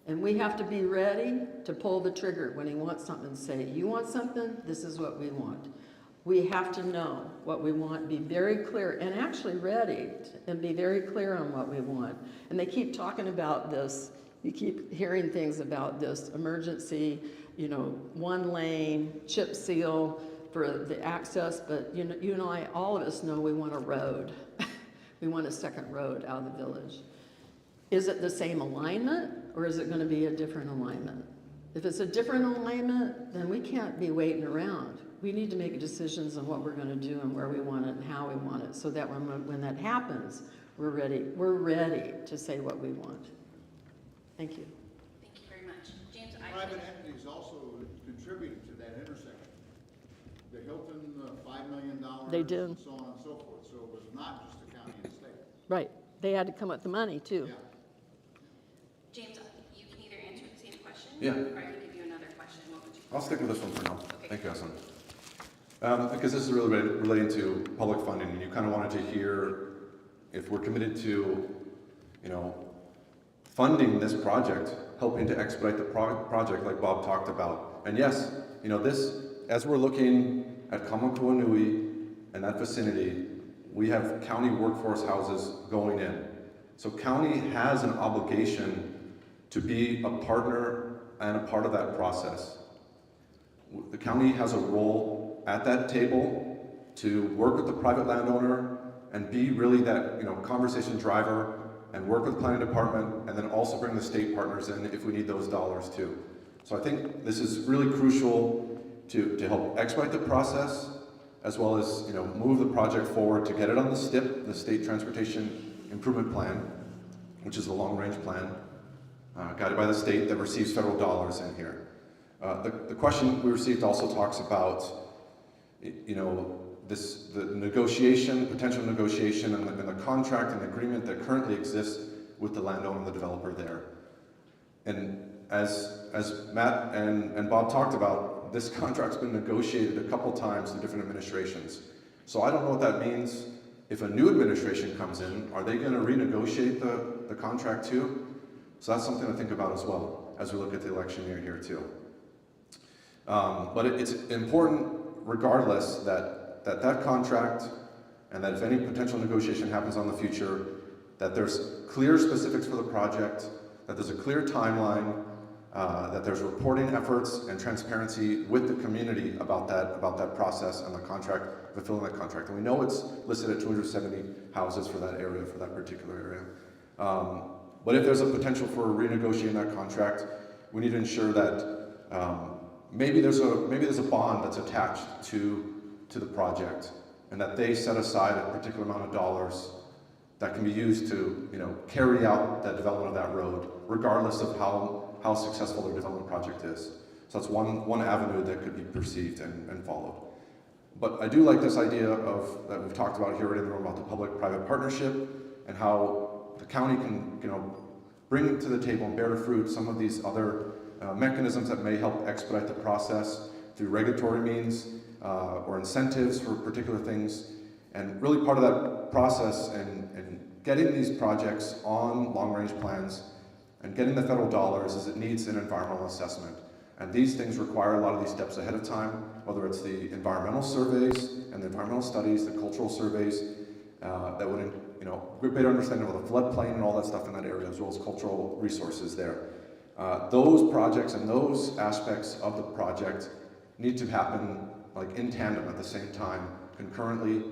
And we have to be ready to pull the trigger when he wants something and say, you want something? This is what we want. We have to know what we want, be very clear, and actually ready, and be very clear on what we want. And they keep talking about this. You keep hearing things about this emergency, 1 lane, chip seal for the access, but you and I, all of us know we want a road. We want a second road out of the village. Is it the same alignment, or is it going to be a different alignment? If it's a different alignment, then we can't be waiting around. We need to make decisions on what we're going to do and where we want it and how we want it, so that when that happens, we're ready. We're ready to say what we want. Thank you. Thank you very much. James, Private entities also contributed to that intersection. The Hilton, $5 million. They did. And so on and so forth. So it was not just the county and state. Right. They had to come up with the money, too. Yeah. James, you can either answer the same question, Yeah. or I can give you another question. What would you I'll stick with this one for now. Okay. Thank you, Hassan. Because this is really relating to public funding, and you kind of wanted to hear if we're committed to, funding this project, helping to expedite the project like Bob talked about. And yes, this, as we're looking at Kamakoa Nui and that vicinity, we have county workforce houses going in. So county has an obligation to be a partner and a part of that process. The county has a role at that table to work with the private landowner and be really that conversation driver, and work with the planning department, and then also bring the state partners in if we need those dollars too. So I think this is really crucial to help expedite the process, as well as move the project forward to get it on the STIP, the State Transportation Improvement Plan, which is a long-range plan, guided by the state, that receives federal dollars in here. The question we received also talks about, you know, the negotiation, potential negotiation, and the contract and agreement that currently exists with the landowner and the developer there. And as Matt and Bob talked about, this contract's been negotiated a couple times through different administrations. So I don't know what that means. If a new administration comes in, are they going to renegotiate the contract too? So that's something to think about as well as we look at the election year here too. But it's important regardless that contract, and that if any potential negotiation happens on the future, that there's clear specifics for the project, that there's a clear timeline, that there's reporting efforts and transparency with the community about that process and the contract, fulfilling that contract. And we know it's listed at 270 houses for that area, for that particular area. But if there's a potential for renegotiating that contract, we need to ensure that maybe there's a bond that's attached to the project, and that they set aside a particular amount of dollars that can be used to, you know, carry out that development of that road, regardless of how successful their development project is. So that's one avenue that could be perceived and followed. But I do like this idea that we've talked about here in the room about the public-private partnership, and how the county can, you know, bring to the table and bear fruit some of these other mechanisms that may help expedite the process through regulatory means or incentives for particular things. And really part of that process and getting these projects on long-range plans and getting the federal dollars is it needs an environmental assessment. And these things require a lot of these steps ahead of time, whether it's the environmental surveys and the environmental studies, the cultural surveys, that would, you know, better understanding of the floodplain and all that stuff in that area, as well as cultural resources there. Those projects and those aspects of the project need to happen like in tandem at the same time, concurrently.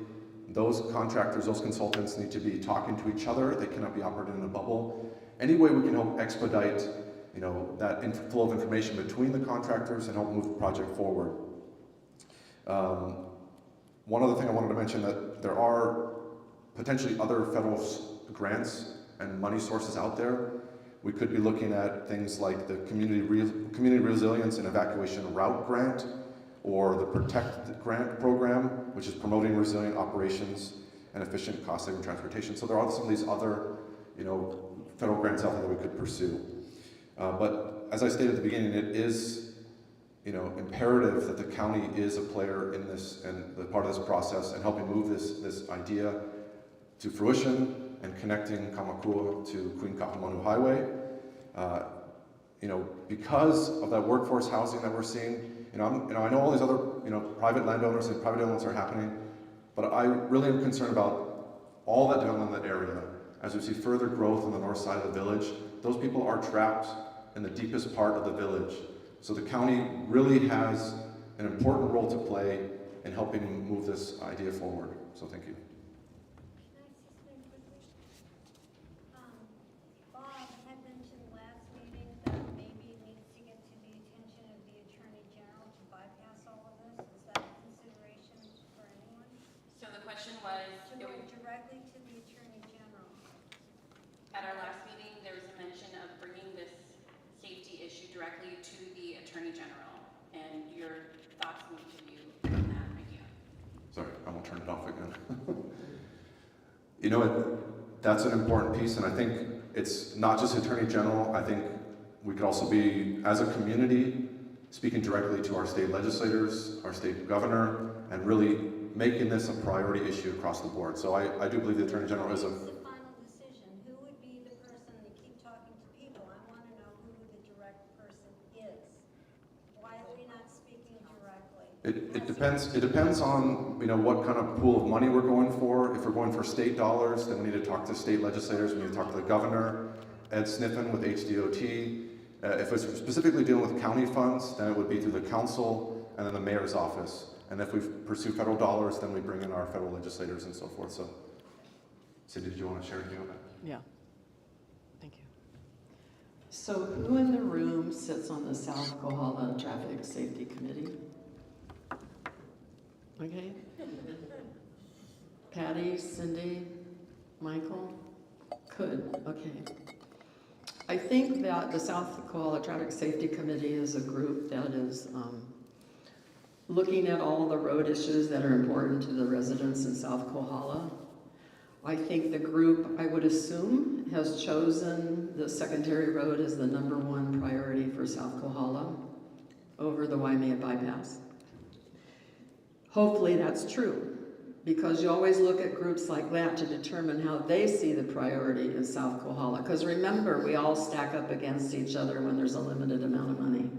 Those contractors, those consultants need to be talking to each other. They cannot be operating in a bubble. Any way we can help expedite, you know, that flow of information between the contractors and help move the project forward. One other thing I wanted to mention, that there are potentially other federal grants and money sources out there. We could be looking at things like the Community Resilience and Evacuation Route Grant, or the Protect Grant Program, which is promoting resilient operations and efficient cost-saving transportation. So there are some of these other, you know, federal grants out there that we could pursue. But as I stated at the beginning, it is, you know, imperative that the county is a player in this and the part of this process and helping move this idea to fruition and connecting Kamakua to Queen Kaahumanu Highway. You know, because of that workforce housing that we're seeing, I know all these other, you know, private landowners and private developments are happening, but I really am concerned about all that development in that area. As we see further growth on the north side of the village, those people are trapped in the deepest part of the village. So the county really has an important role to play in helping move this idea forward. So thank you. Directly to the Attorney General. At our last meeting, there was a mention of bringing this safety issue directly to the Attorney General, and your thoughts and review on that idea. Sorry, I won't turn it off again. You know, that's an important piece, and I think it's not just Attorney General. I think we could also be, as a community, speaking directly to our state legislators, our state governor, and really making this a priority issue across the board. So I do believe the Attorney General is a... Who's the final decision? Who would be the person that keep talking to people? I want to know who the direct person is. Why are we not speaking directly? It depends on, you know, what kind of pool of money we're going for. If we're going for state dollars, then we need to talk to state legislators. We need to talk to the governor, Ed Sniffen with HDOT. If it's specifically dealing with county funds, then it would be through the council and then the mayor's office. And if we pursue federal dollars, then we bring in our federal legislators and so forth. So, Cindy, did you want to share anything on that? Yeah, thank you. So who in the room sits on the South Kohala Traffic Safety Committee? Okay. Patty, Cindy, Michael? Could, okay. I think that the South Kohala Traffic Safety Committee is a group that is looking at all the road issues that are important to the residents in South Kohala. I think the group, I would assume, has chosen the secondary road as the #1 priority for South Kohala over the Waimea bypass. Hopefully that's true, because you always look at groups like that to determine how they see the priority in South Kohala. Because remember, we all stack up against each other when there's a limited amount of money.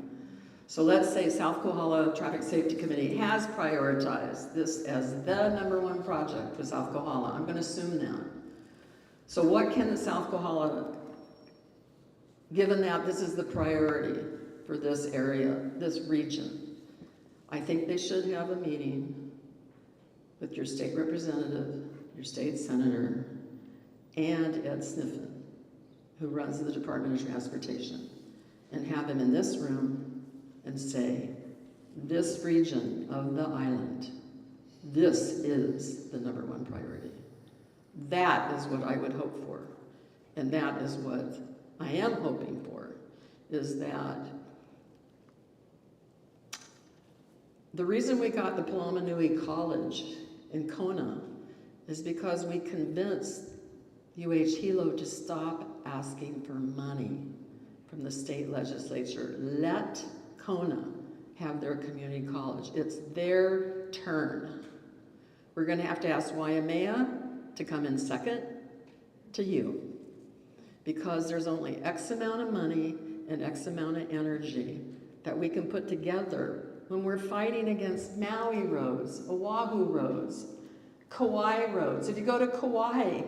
So let's say South Kohala Traffic Safety Committee has prioritized this as the #1 project for South Kohala. I'm going to assume that. So what can the South Kohala, given that this is the priority for this area, this region, I think they should have a meeting with your state representative, your state senator, and Ed Sniffen, who runs the Department of Transportation, and have him in this room and say, this region of the island, this is the #1 priority. That is what I would hope for. And that is what I am hoping for, is that the reason we got the Paloma Nui College in Kona is because we convinced UH Hilo to stop asking for money from the state legislature. Let Kona have their community college. It's their turn. We're going to have to ask Waimea to come in second to you, because there's only X amount of money and X amount of energy that we can put together when we're fighting against Maui roads, Oahu roads, Kauai roads. If you go to Kauai,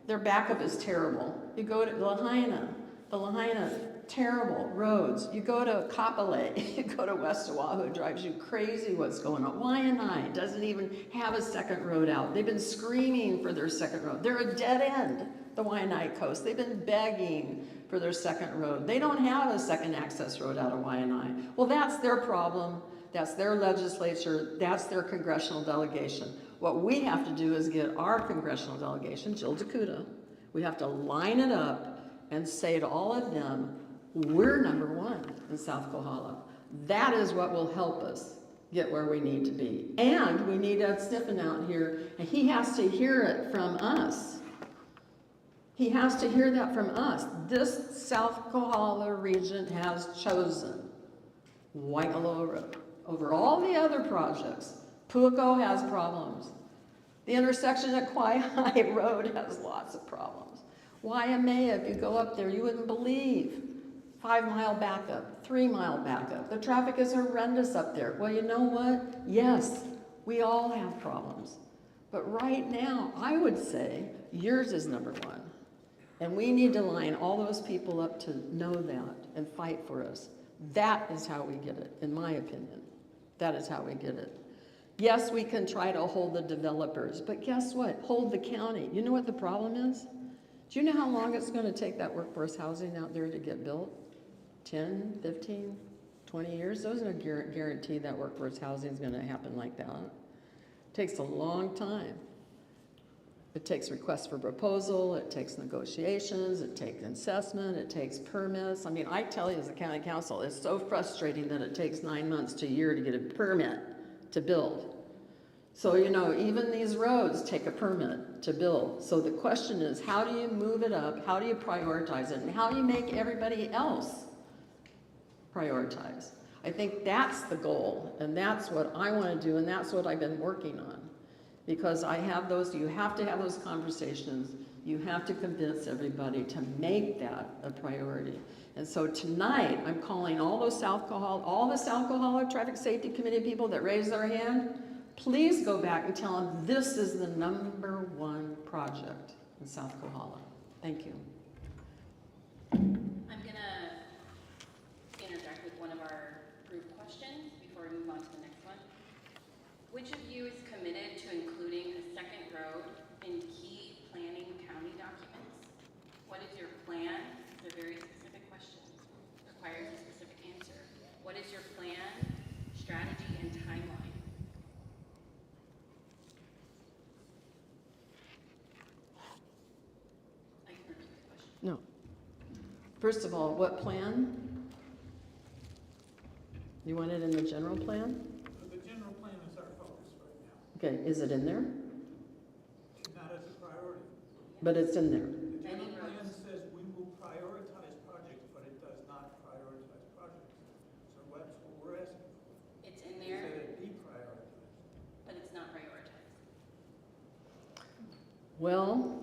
their backup is terrible. You go to Lahaina, the Lahaina, terrible roads. You go to Kapolei, you go to West Oahu, it drives you crazy what's going on. Waianae doesn't even have a second road out. They've been screaming for their second road. They're a dead end, the Waianae coast. They've been begging for their second road. They don't have a second access road out of Waianae. Well, that's their problem. That's their legislature. That's their congressional delegation. What we have to do is get our congressional delegation, Jill Dakuda, we have to line it up and say to all of them, we're #1 in South Kohala. That is what will help us get where we need to be. And we need Ed Sniffen out here, and he has to hear it from us. He has to hear that from us. This South Kohala region has chosen Waikoloa Road over all the other projects. Puako has problems. The intersection at Kauai Road has lots of problems. Waimea, if you go up there, you wouldn't believe. 5-mile backup, 3-mile backup. The traffic is horrendous up there. Well, you know what? Yes, we all have problems. But right now, I would say yours is #1. And we need to line all those people up to know that and fight for us. That is how we get it, in my opinion. That is how we get it. Yes, we can try to hold the developers, but guess what? Hold the county. You know what the problem is? Do you know how long it's going to take that workforce housing out there to get built? 10, 15, 20 years? Those are no guarantee that workforce housing is going to happen like that. It takes a long time. It takes requests for proposal, it takes negotiations, it takes assessment, it takes permits. I mean, I tell you as a county council, it's so frustrating that it takes 9 months to a year to get a permit to build. So, you know, even these roads take a permit to build. So the question is, how do you move it up? How do you prioritize it? And how do you make everybody else prioritize? I think that's the goal, and that's what I want to do, and that's what I've been working on. Because I have those, you have to have those conversations. You have to convince everybody to make that a priority. And so tonight, I'm calling all the South Kohala Traffic Safety Committee people that raised their hand. Please go back and tell them this is the #1 project in South Kohala. Thank you. I'm gonna interject with one of our group questions before we move on to the next one. Which of you is committed to including a second road in key planning county documents? What is your plan? It's a very specific question. Requires a specific answer. What is your plan, strategy, and timeline? I can repeat the question. No. First of all, what plan? You want it in the general plan? The general plan is our focus right now, Okay, is it in there? not as a priority. But it's in there. The general plan says we will prioritize projects, but it does not prioritize projects. So that's what we're asking for. It's in Is there, that it be prioritized? but it's not prioritized. Well,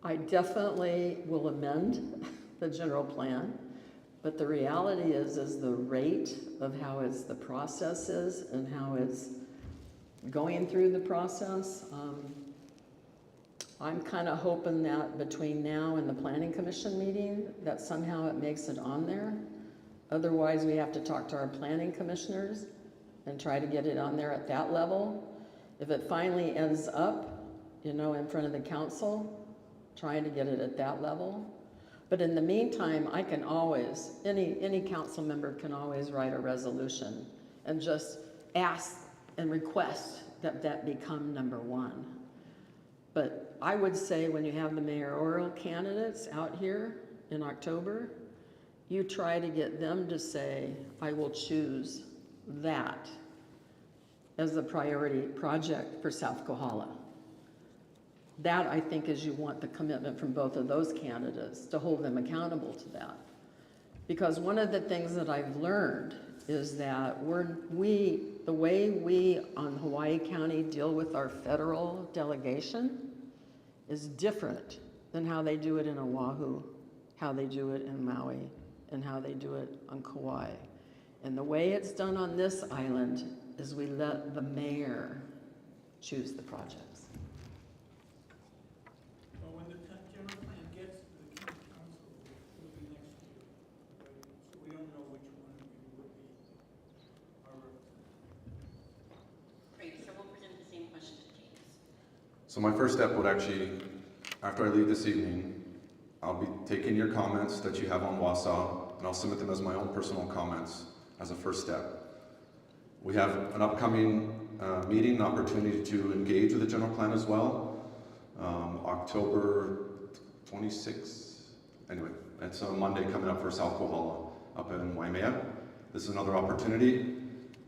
I definitely will amend the general plan, but the reality is the rate of how the process is and how it's going through the process. I'm kind of hoping that between now and the planning commission meeting, that somehow it makes it on there. Otherwise, we have to talk to our planning commissioners and try to get it on there at that level. If it finally ends up, in front of the council, trying to get it at that level. But in the meantime, I can always, any council member can always write a resolution and just ask and request that that become number one. But I would say when you have the mayoral candidates out here in October, you try to get them to say, I will choose that as the priority project for South Kohala. That, I think, is you want the commitment from both of those candidates to hold them accountable to that. Because one of the things that I've learned is that the way we on Hawaii County deal with our federal delegation is different than how they do it in Oahu, how they do it in Maui, and how they do it on Kauai. And the way it's done on this island is we let the mayor choose the projects. Well, when the general plan gets to the county council, it'll be next year, right? So we don't know which one of you will be our representative. Great, so we'll present the same question to James. So my first step would actually, after I leave this evening, I'll be taking your comments that you have on Wausau, and I'll submit them as my own personal comments as a first step. We have an upcoming meeting, an opportunity to engage with the general plan as well. October 26th, anyway, it's a Monday coming up for South Kohala up in Waimea. This is another opportunity.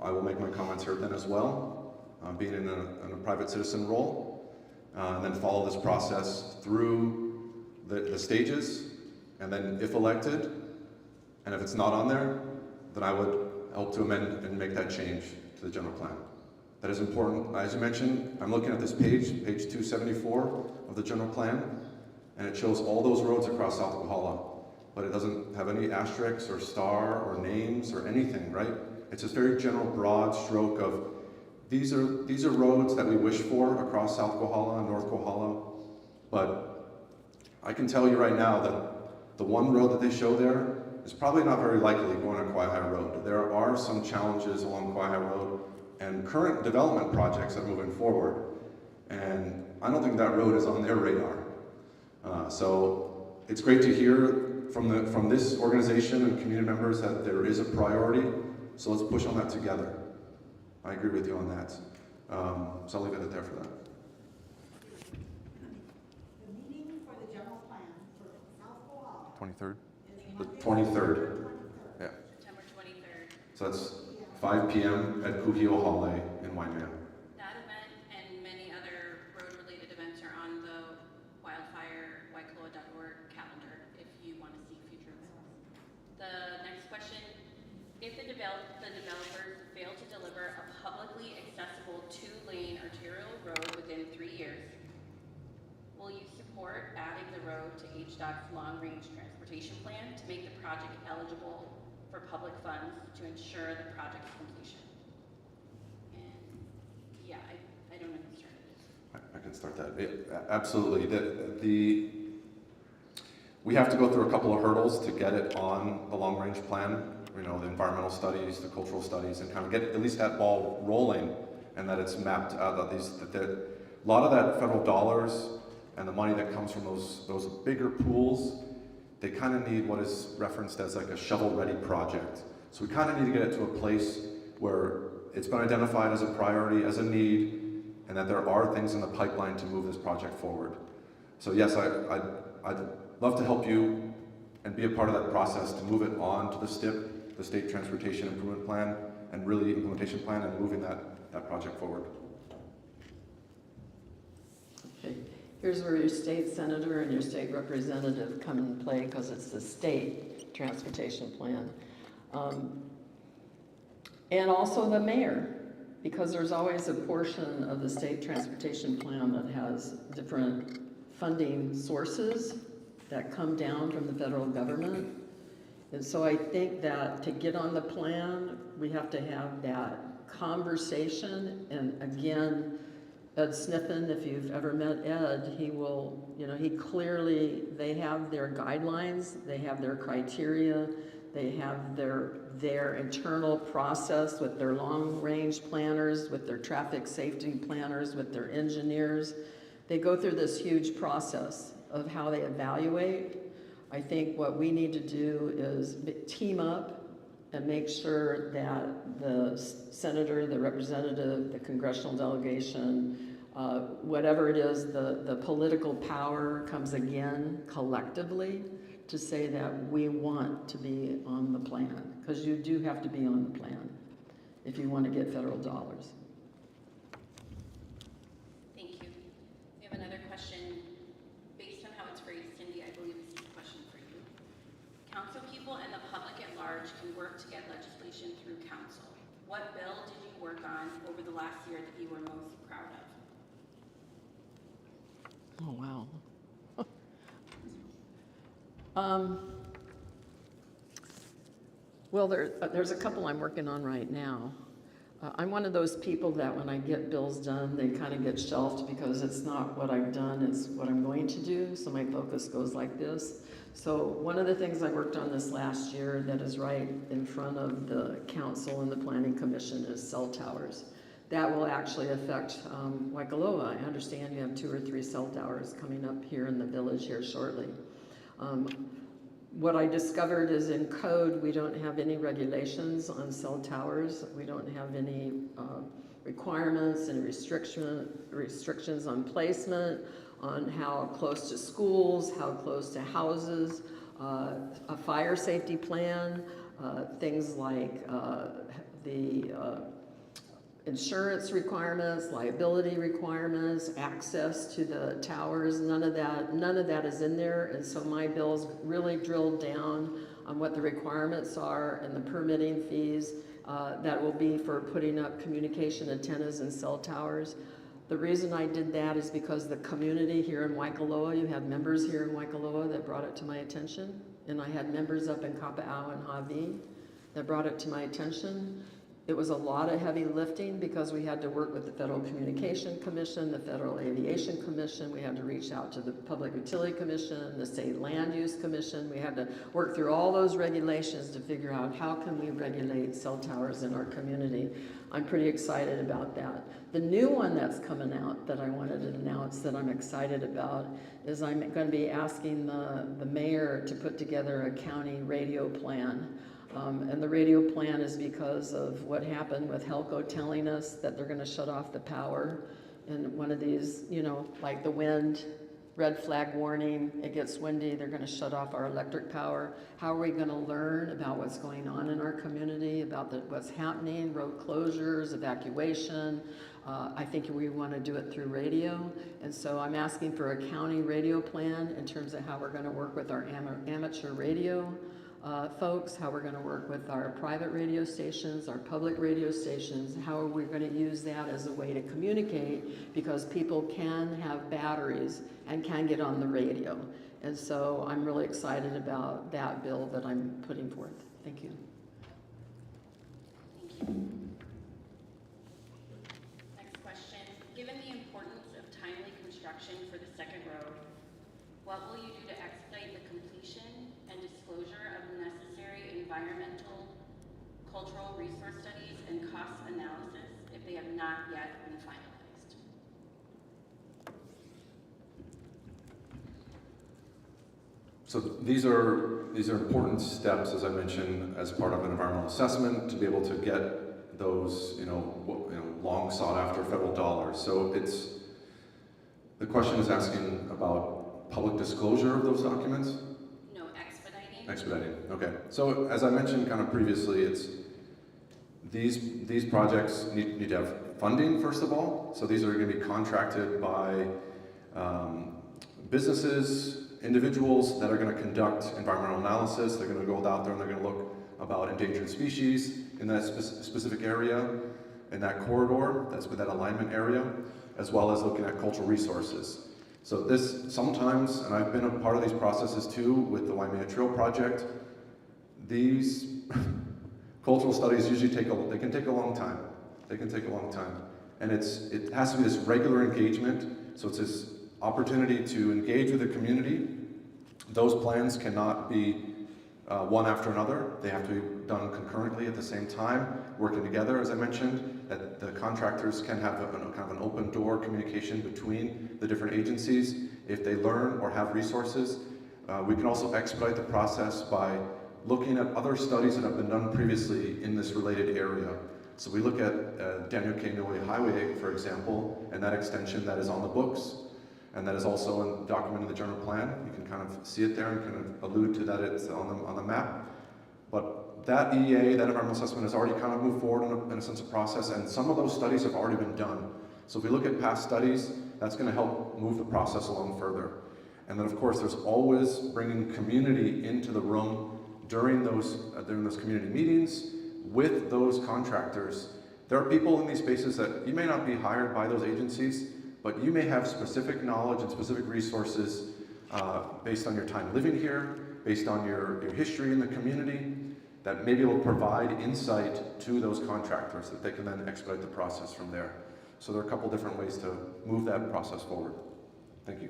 I will make my comments heard then as well, being in a private citizen role, and then follow this process through the stages, and then if elected, and if it's not on there, then I would help to amend and make that change to the general plan. That is important. As you mentioned, I'm looking at this page 274 of the general plan, and it shows all those roads across South Kohala, but it doesn't have any asterisks or star or names or anything, right? It's this very general broad stroke of these are roads that we wish for across South Kohala and North Kohala, but I can tell you right now that the one road that they show there is probably not very likely going on Kawaihae Road. There are some challenges along Kawaihae Road and current development projects that are moving forward, and I don't think that road is on their radar. So it's great to hear from this organization and community members that there is a priority, so let's push on that together. I agree with you on that. So I'll leave it there for that. The meeting for the general plan for South Kohala 23rd? is The Monday, 23rd. Yeah. September 23rd. So that's 5 p.m. at Kuhio Hall in Waimea. That event and many other road-related events are on the Wildfire, Waikoloa.org calendar if you want to see future events. The next question, if the developers fail to deliver a publicly accessible 2-lane arterial road within 3 years, will you support adding the road to HDOT's long-range transportation plan to make the project eligible for public funds to ensure the project's completion? And yeah, I don't know whose turn it is. I can start that. Absolutely. We have to go through a couple of hurdles to get it on the long-range plan. You know, the environmental studies, the cultural studies, and kind of get at least that ball rolling, and that it's mapped out. A lot of that federal dollars and the money that comes from those bigger pools, they kind of need what is referenced as like a shovel-ready project. So we kind of need to get it to a place where it's been identified as a priority, as a need, and that there are things in the pipeline to move this project forward. So yes, I'd love to help you and be a part of that process to move it on to the STIP, the State Transportation Improvement Plan, and really implementation plan, and moving that project forward. Okay. Here's where your state senator and your state representative come into play, because it's the state transportation plan. And also the mayor, because there's always a portion of the state transportation plan that has different funding sources that come down from the federal government. And so I think that to get on the plan, we have to have that conversation. And again, Ed Sniffen, if you've ever met Ed, he will, he clearly, they have their guidelines, they have their criteria, they have their internal process with their long-range planners, with their traffic safety planners, with their engineers. They go through this huge process of how they evaluate. I think what we need to do is team up and make sure that the senator, the representative, the congressional delegation, whatever it is, the political power comes again collectively to say that we want to be on the plan, because you do have to be on the plan if you want to get federal dollars. Thank you. We have another question. Based on how it's phrased, Cindy, I believe this is a question for you. Council people and the public at large can work to get legislation through council. What bill did you work on over the last year that you were most proud of? Oh, wow. Well, there's a couple I'm working on right now. I'm one of those people that when I get bills done, they kind of get shelved because it's not what I've done, it's what I'm going to do. So my focus goes like this. So one of the things I worked on this last year that is right in front of the council and the planning commission is cell towers. That will actually affect Waikoloa. I understand you have 2 or 3 cell towers coming up here in the village here shortly. What I discovered is in code, we don't have any regulations on cell towers. We don't have any requirements and restrictions on placement, on how close to schools, how close to houses, a fire safety plan, things like the insurance requirements, liability requirements, access to the towers, none of that is in there. And so my bills really drilled down on what the requirements are and the permitting fees that will be for putting up communication antennas and cell towers. The reason I did that is because the community here in Waikoloa, you have members here in Waikoloa that brought it to my attention, and I had members up in Kapa'au and Hawaii that brought it to my attention. It was a lot of heavy lifting because we had to work with the Federal Communication Commission, the Federal Aviation Commission. We had to reach out to the Public Utility Commission, the State Land Use Commission. We had to work through all those regulations to figure out how can we regulate cell towers in our community. I'm pretty excited about that. The new one that's coming out that I wanted to announce that I'm excited about is I'm going to be asking the mayor to put together a county radio plan. And the radio plan is because of what happened with Helco telling us that they're going to shut off the power in one of these, like the wind, red flag warning, it gets windy, they're going to shut off our electric power. How are we going to learn about what's going on in our community, about what's happening, road closures, evacuation? I think we want to do it through radio. And so I'm asking for a county radio plan in terms of how we're going to work with our amateur radio folks, how we're going to work with our private radio stations, our public radio stations, how are we going to use that as a way to communicate, because people can have batteries and can get on the radio. And so I'm really excited about that bill that I'm putting forth. Thank you. Thank you. Next question. Given the importance of timely construction for the second road, what will you do to expedite the completion and disclosure of the necessary environmental, cultural resource studies and cost analysis if they have not yet been finalized? So these are important steps, as I mentioned, as part of an environmental assessment to be able to get those, long sought after federal dollars. So the question is asking about public disclosure of those documents? No, expediting Expediting, okay. So as I mentioned kind of previously, it's these projects need to have funding, first of all. So these are going to be contracted by businesses, individuals that are going to conduct environmental analysis. They're going to go out there and they're going to look about endangered species in that specific area, in that corridor, that's with that alignment area, as well as looking at cultural resources. So this sometimes, and I've been a part of these processes too with the Waimea Trail project, these cultural studies usually they can take a long time. They can take a long time. And it has to be this regular engagement, so it's this opportunity to engage with the community. Those plans cannot be one after another. They have to be done concurrently at the same time, working together, as I mentioned, that the contractors can have kind of an open door communication between the different agencies. If they learn or have resources, we can also expedite the process by looking at other studies that have been done previously in this related area. So we look at Daniel K. Inouye Highway, for example, and that extension that is on the books, and that is also documented in the general plan. You can kind of see it there and kind of allude to that it's on the map. But that EA, that environmental assessment, has already kind of moved forward in a sense of process, and some of those studies have already been done. So if we look at past studies, that's going to help move the process along further. And then, of course, there's always bringing community into the room during those community meetings with those contractors. There are people in these spaces that you may not be hired by those agencies, but you may have specific knowledge and specific resources based on your time living here, based on your history in the community, that maybe will provide insight to those contractors that they can then expedite the process from there. So there are a couple different ways to move that process forward. Thank you.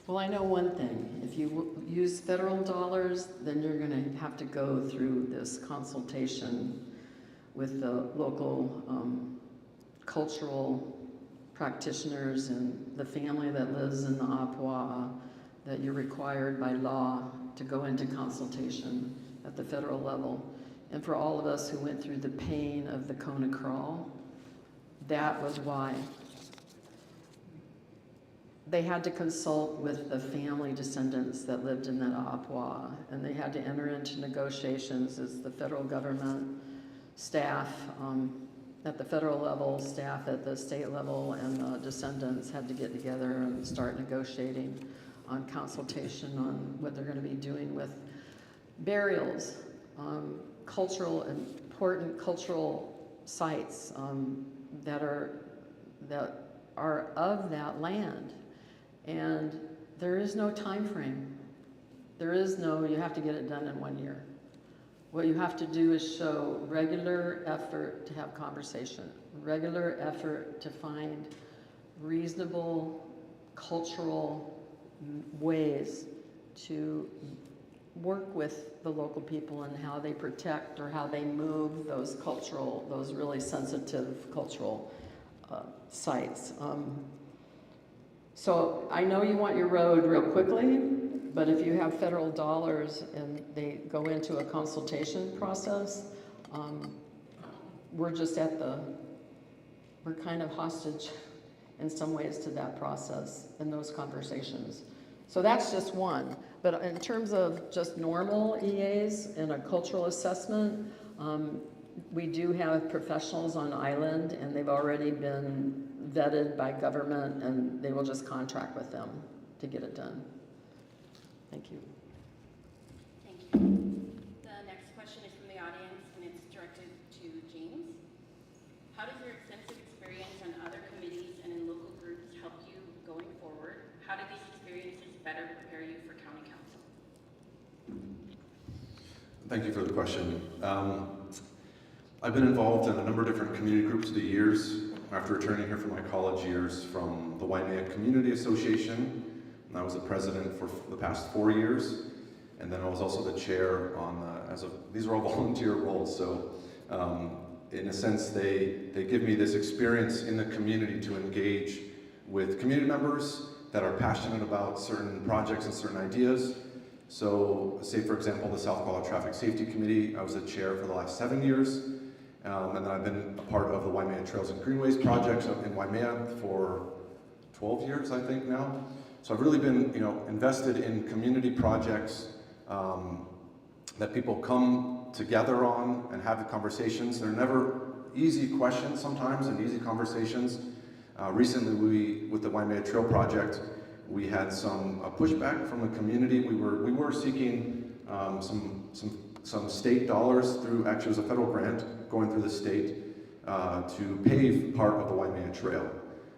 Well, I know one thing. If you use federal dollars, then you're going to have to go through this consultation with the local cultural practitioners and the family that lives in the Apua'a, that you're required by law to go into consultation at the federal level. And for all of us who went through the pain of the Kona crawl, that was why. They had to consult with the family descendants that lived in that Apua'a, and they had to enter into negotiations as the federal government, staff at the federal level, staff at the state level, and the descendants had to get together and start negotiating on consultation on what they're going to be doing with burials, important cultural sites that are of that land. And there is no time frame. There is no, you have to get it done in 1 year. What you have to do is show regular effort to have conversation, regular effort to find reasonable cultural ways to work with the local people and how they protect or how they move those really sensitive cultural sites. So I know you want your road real quickly, but if you have federal dollars and they go into a consultation process, we're kind of hostage in some ways to that process and those conversations. So that's just one. But in terms of just normal EAs in a cultural assessment, we do have professionals on island, and they've already been vetted by government, and they will just contract with them to get it done. Thank you. Thank you. The next question is from the audience, and it's directed to James. How does your extensive experience on other committees and in local groups help you going forward? How do these experiences better prepare you for county council? Thank you for the question. I've been involved in a number of different community groups through the years. After returning here from my college years from the Waimea Community Association, and I was the president for the past 4 years, and then I was also the chair on, these are all volunteer roles, so in a sense they give me this experience in the community to engage with community members that are passionate about certain projects and certain ideas. So say for example the South Waikoloa Traffic Safety Committee, I was the chair for the last 7 years. And then I've been a part of the Waimea Trails and Greenways project in Waimea for 12 years, I think now. So I've really been, invested in community projects that people come together on and have the conversations. They're never easy questions sometimes and easy conversations. Recently, with the Waimea Trail project, we had some pushback from the community. We were seeking some state dollars through, actually it was a federal grant going through the state to pave part of the Waimea Trail.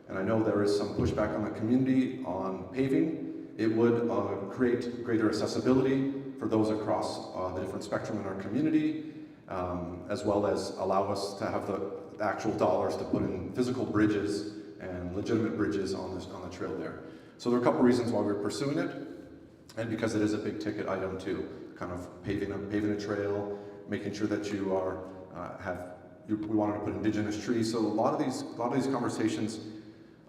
And I know there is some pushback on the community on paving. It would create greater accessibility for those across the different spectrum in our community, as well as allow us to have the actual dollars to put in physical bridges and legitimate bridges on the trail there. So there are a couple reasons why we're pursuing it, and because it is a big ticket item too, kind of paving a trail, making sure that you are we wanted to put indigenous trees. So a lot of these conversations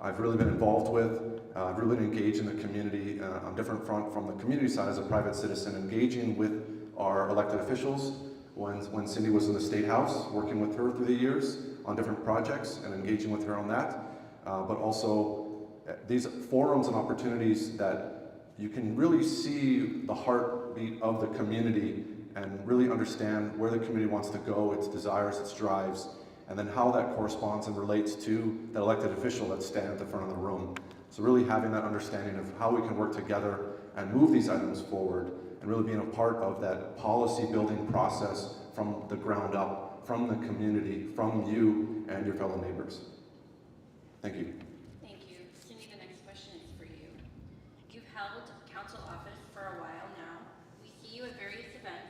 I've really been involved with. I've really been engaged in the community on different front from the community side as a private citizen, engaging with our elected officials when Cindy was in the State House, working with her through the years on different projects and engaging with her on that. But also these forums and opportunities that you can really see the heartbeat of the community and really understand where the community wants to go, its desires, its drives, and then how that corresponds and relates to the elected official that's standing at the front of the room. So really having that understanding of how we can work together and move these items forward, and really being a part of that policy building process from the ground up, from the community, from you and your fellow neighbors. Thank you. Thank you. Cindy, the next question is for you. You've held council office for a while now. We see you at various events.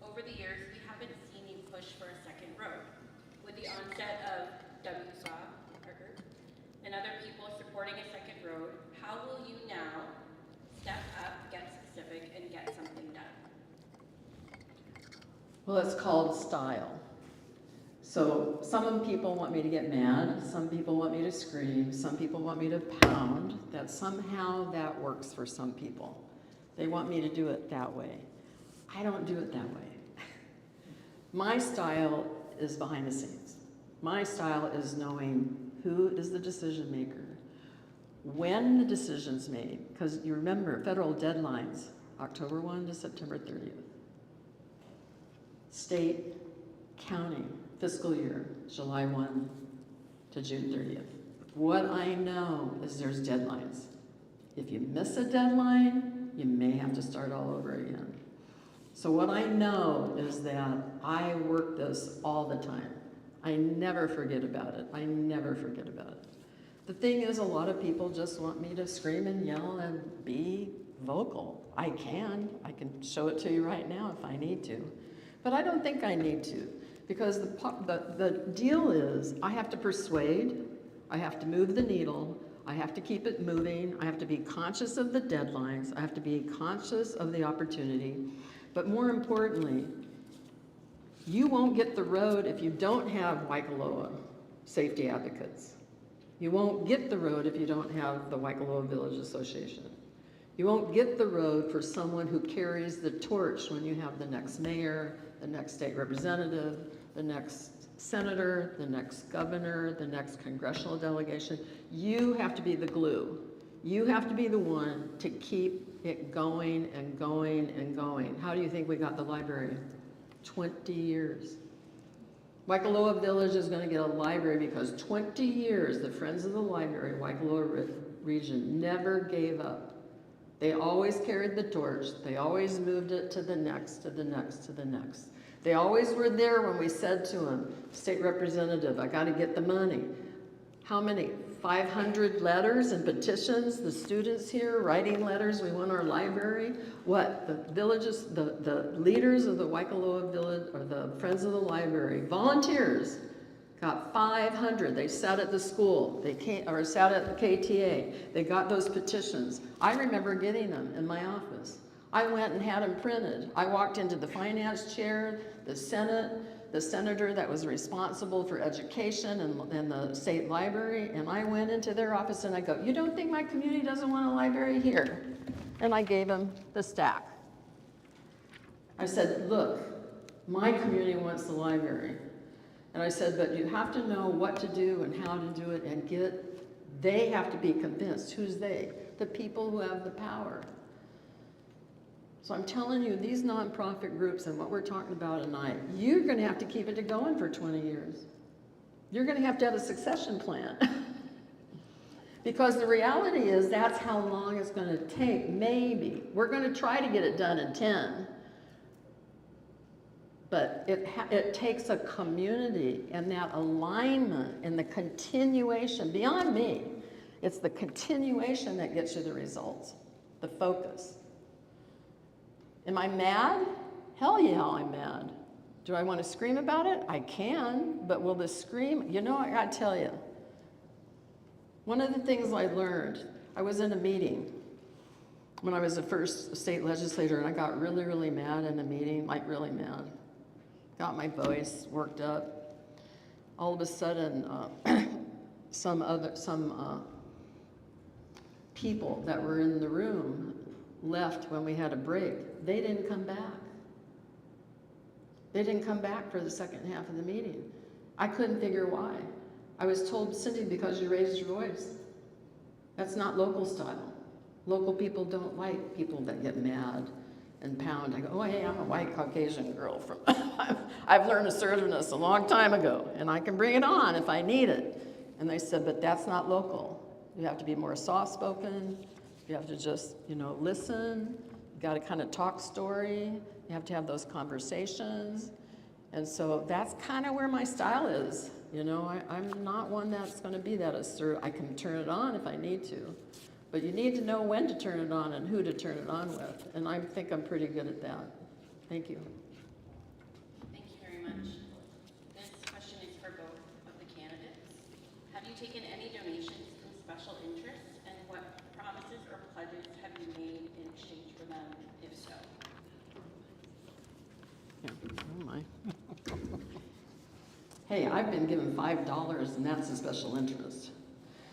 Over the years, we haven't seen you push for a second road. With the onset of WSAW, Parker, and other people supporting a second road, how will you now step up, get specific, and get something done? Well, it's called style. So some people want me to get mad, some people want me to scream, some people want me to pound. That somehow that works for some people. They want me to do it that way. I don't do it that way. My style is behind the scenes. My style is knowing who is the decision maker, when the decision's made, because you remember federal deadlines, October 1 to September 30th. State, county, fiscal year, July 1 to June 30th. What I know is there's deadlines. If you miss a deadline, you may have to start all over again. So what I know is that I work this all the time. I never forget about it. I never forget about it. The thing is, a lot of people just want me to scream and yell and be vocal. I can show it to you right now if I need to. But I don't think I need to, because the deal is I have to persuade, I have to move the needle, I have to keep it moving, I have to be conscious of the deadlines, I have to be conscious of the opportunity. But more importantly, you won't get the road if you don't have Waikoloa safety advocates. You won't get the road if you don't have the Waikoloa Village Association. You won't get the road for someone who carries the torch when you have the next mayor, the next state representative, the next senator, the next governor, the next congressional delegation. You have to be the glue. You have to be the one to keep it going and going and going. How do you think we got the library? 20 years. Waikoloa Village is going to get a library because 20 years the Friends of the Library, Waikoloa region, never gave up. They always carried the torch. They always moved it to the next, to the next, to the next. They always were there when we said to them, State Representative, I got to get the money. How many? 500 letters and petitions, the students here writing letters, we want our library. What, the villages, the leaders of the Waikoloa Village, or the Friends of the Library, volunteers, got 500. They sat at the school, they came, or sat at the KTA. They got those petitions. I remember getting them in my office. I went and had them printed. I walked into the finance chair, the Senate, the senator that was responsible for education and the state library, and I went into their office and I go, you don't think my community doesn't want a library? Here. And I gave them the stack. I said, look, my community wants the library. And I said, but you have to know what to do and how to do it and get They have to be convinced. Who's they? The people who have the power. So I'm telling you, these nonprofit groups and what we're talking about tonight, you're going to have to keep it going for 20 years. You're going to have a succession plan. Because the reality is that's how long it's going to take, maybe. We're going to try to get it done in 10. But it takes a community and that alignment and the continuation, beyond me, it's the continuation that gets you the results, the focus. Am I mad? Hell yeah, I'm mad. Do I want to scream about it? I can, but will the scream? You know, I gotta tell you, one of the things I learned, I was in a meeting when I was the first state legislator, and I got really, really mad in a meeting, like really mad. Got my voice worked up. All of a sudden, some people that were in the room left when we had a break. They didn't come back. They didn't come back for the second half of the meeting. I couldn't figure why. I was told, Cindy, because you raised your voice. That's not local style. Local people don't like people that get mad and pound. I go, oh, hey, I'm a white Caucasian girl from, I've learned assertiveness a long time ago, and I can bring it on if I need it. And they said, but that's not local. You have to be more soft-spoken. You have to just, listen. You got to kind of talk story. You have to have those conversations. And so that's kind of where my style is. I'm not one that's going to be that assertive. I can turn it on if I need to. But you need to know when to turn it on and who to turn it on with. And I think I'm pretty good at that. Thank you. Thank you very much. This question is for both of the candidates. Have you taken any donations from special interests, and what promises or pledges have you made in exchange for them, if so? Yeah. Oh my. Hey, I've been given $5, and that's a special interest.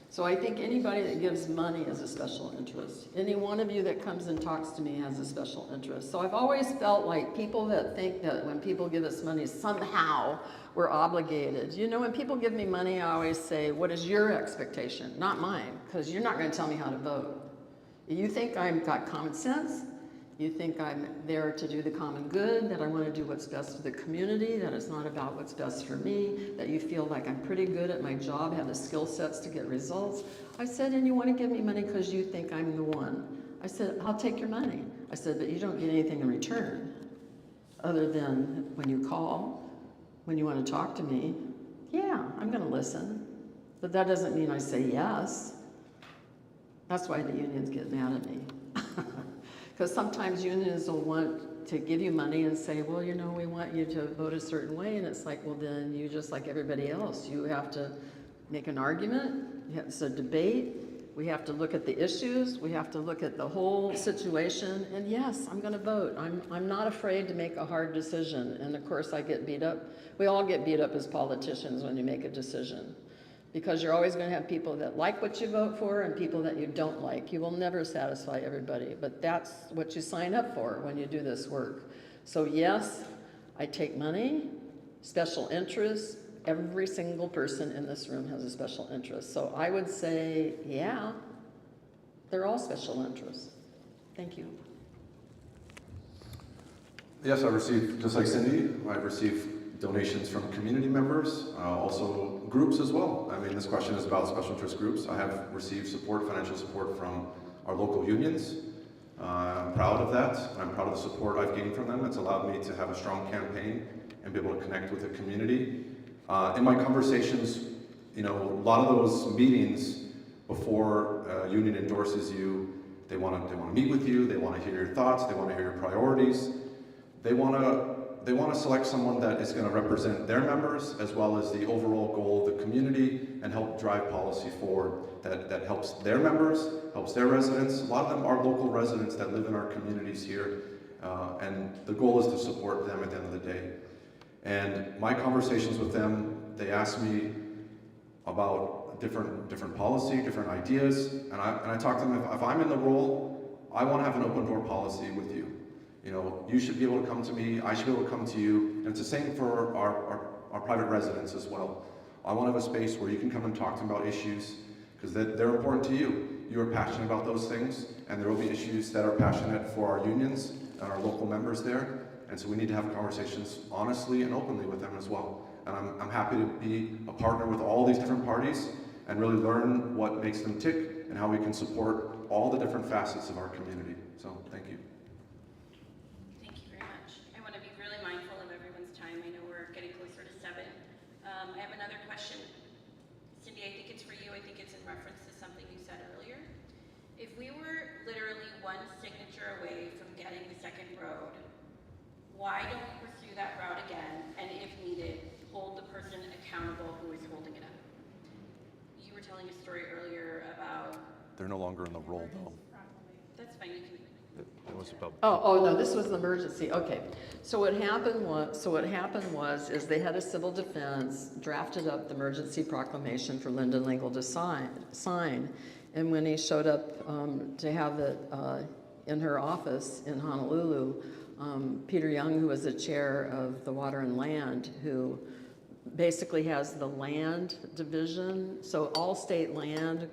So I think anybody that gives money is a special interest. Any one of you that comes and talks to me has a special interest. So I've always felt like people that think that when people give us money, somehow we're obligated. When people give me money, I always say, what is your expectation? Not mine, because you're not going to tell me how to vote. You think I've got common sense? You think I'm there to do the common good, that I want to do what's best for the community, that it's not about what's best for me, that you feel like I'm pretty good at my job, have the skill sets to get results. I said, and you want to give me money because you think I'm the one. I said, I'll take your money. I said, but you don't get anything in return other than when you call, when you want to talk to me. Yeah, I'm going to listen. But that doesn't mean I say yes. That's why the unions get mad at me. Because sometimes unions will want to give you money and say, well, we want you to vote a certain way. And it's like, well, then you just like everybody else. You have to make an argument. It's a debate. We have to look at the issues. We have to look at the whole situation. And yes, I'm going to vote. I'm not afraid to make a hard decision. And of course, I get beat up. We all get beat up as politicians when you make a decision. Because you're always going to have people that like what you vote for and people that you don't like. You will never satisfy everybody, but that's what you sign up for when you do this work. So yes, I take money, special interests. Every single person in this room has a special interest. So I would say, yeah, they're all special interests. Thank you. Yes, I received, just like Cindy, I've received donations from community members, also groups as well. I mean, this question is about special interest groups. I have received support, financial support from our local unions. I'm proud of that. I'm proud of the support I've gained from them. It's allowed me to have a strong campaign and be able to connect with the community. In my conversations, a lot of those meetings before a union endorses you, they want to meet with you, they want to hear your thoughts, they want to hear your priorities. They want to select someone that is going to represent their members as well as the overall goal of the community and help drive policy forward that helps their members, helps their residents. A lot of them are local residents that live in our communities here, and the goal is to support them at the end of the day. And my conversations with them, they ask me about different policy, different ideas, and I talk to them, if I'm in the role, I want to have an open door policy with you. You should be able to come to me, I should be able to come to you, and it's the same for our private residents as well. I want to have a space where you can come and talk to them about issues, because they're important to you. You are passionate about those things, and there will be issues that are passionate for our unions and our local members there, and so we need to have conversations honestly and openly with them as well. And I'm happy to be a partner with all these different parties and really learn what makes them tick and how we can support all the different facets of our community. So, thank you. Thank you very much. I want to be really mindful of everyone's time. I know we're getting closer to 7. I have another question. Cindy, I think it's for you. I think it's in reference to something you said earlier. If we were literally one signature away from getting the second road, why don't we pursue that route again, and if needed, hold the person accountable who is holding it up? You were telling a story earlier about... They're no longer in the role, though. That's fine, you can... It was about. Oh, no, this was an emergency, okay. So what happened was is they had a civil defense, drafted up the emergency proclamation for Lyndon Lingle to sign. And when he showed up to have it in her office in Honolulu, Peter Young, who was the chair of the Water and Land, who basically has the land division, so all state land